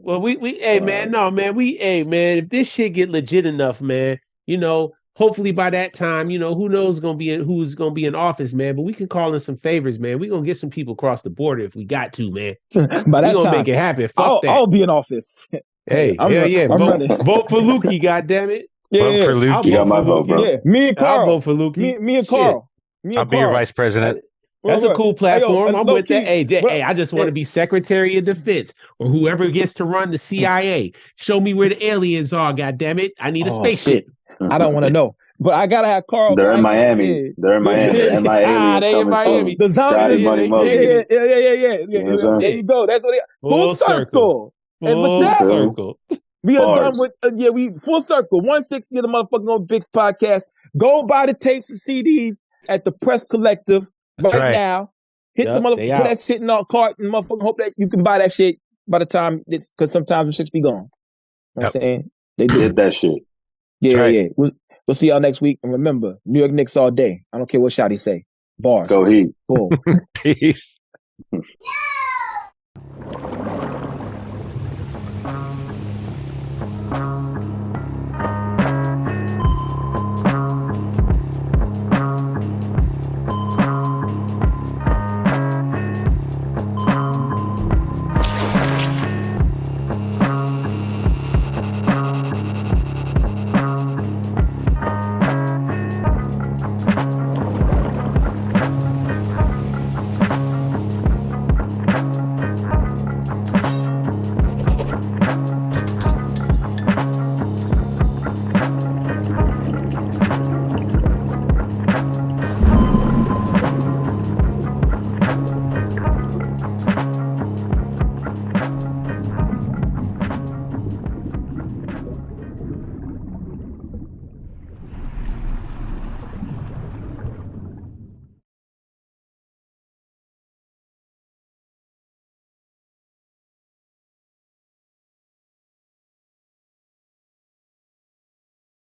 Well, man. If this shit get legit enough, man, hopefully by that time, who knows who's gonna be in office, man. But we can call in some favors, man. We gonna get some people across the border if we got to, man. By that time, make it happen. Fuck that. I'll be in office. Hey, vote for Lukey, goddammit. Vote for Lukey. You got my vote, bro. Yeah, me and Carl. I'll vote for Lukey. Me and Carl. I'll be your vice president. That's a cool platform. Hey, I'm with that. Hey, I just want to be Secretary of Defense or whoever gets to run the CIA. Show me where the aliens are, goddammit. I need a spaceship. Shit. I don't want to know. But I gotta have Carl. They're in Miami. They're in Miami. The MI aliens they in coming Miami. soon. The zombie. Shottie Money Mo. Yeah. You know what I'm There you go. That's what it is. Full circle. And with Full that, circle. we are done with, we full circle. 160 of the motherfucking on Biggs podcast. Go buy the tapes and CDs at the Press Collective right now. Hit the motherfucker, put that shit in our cart and motherfucker hope that you can buy that shit by the time, because sometimes the shit's be gone. You know what I'm saying? They do. Get that shit. Yeah. We'll see y'all next week. And remember, New York Knicks all day. I don't care what Shottie say. Bars. Go Heat. Cool. Peace.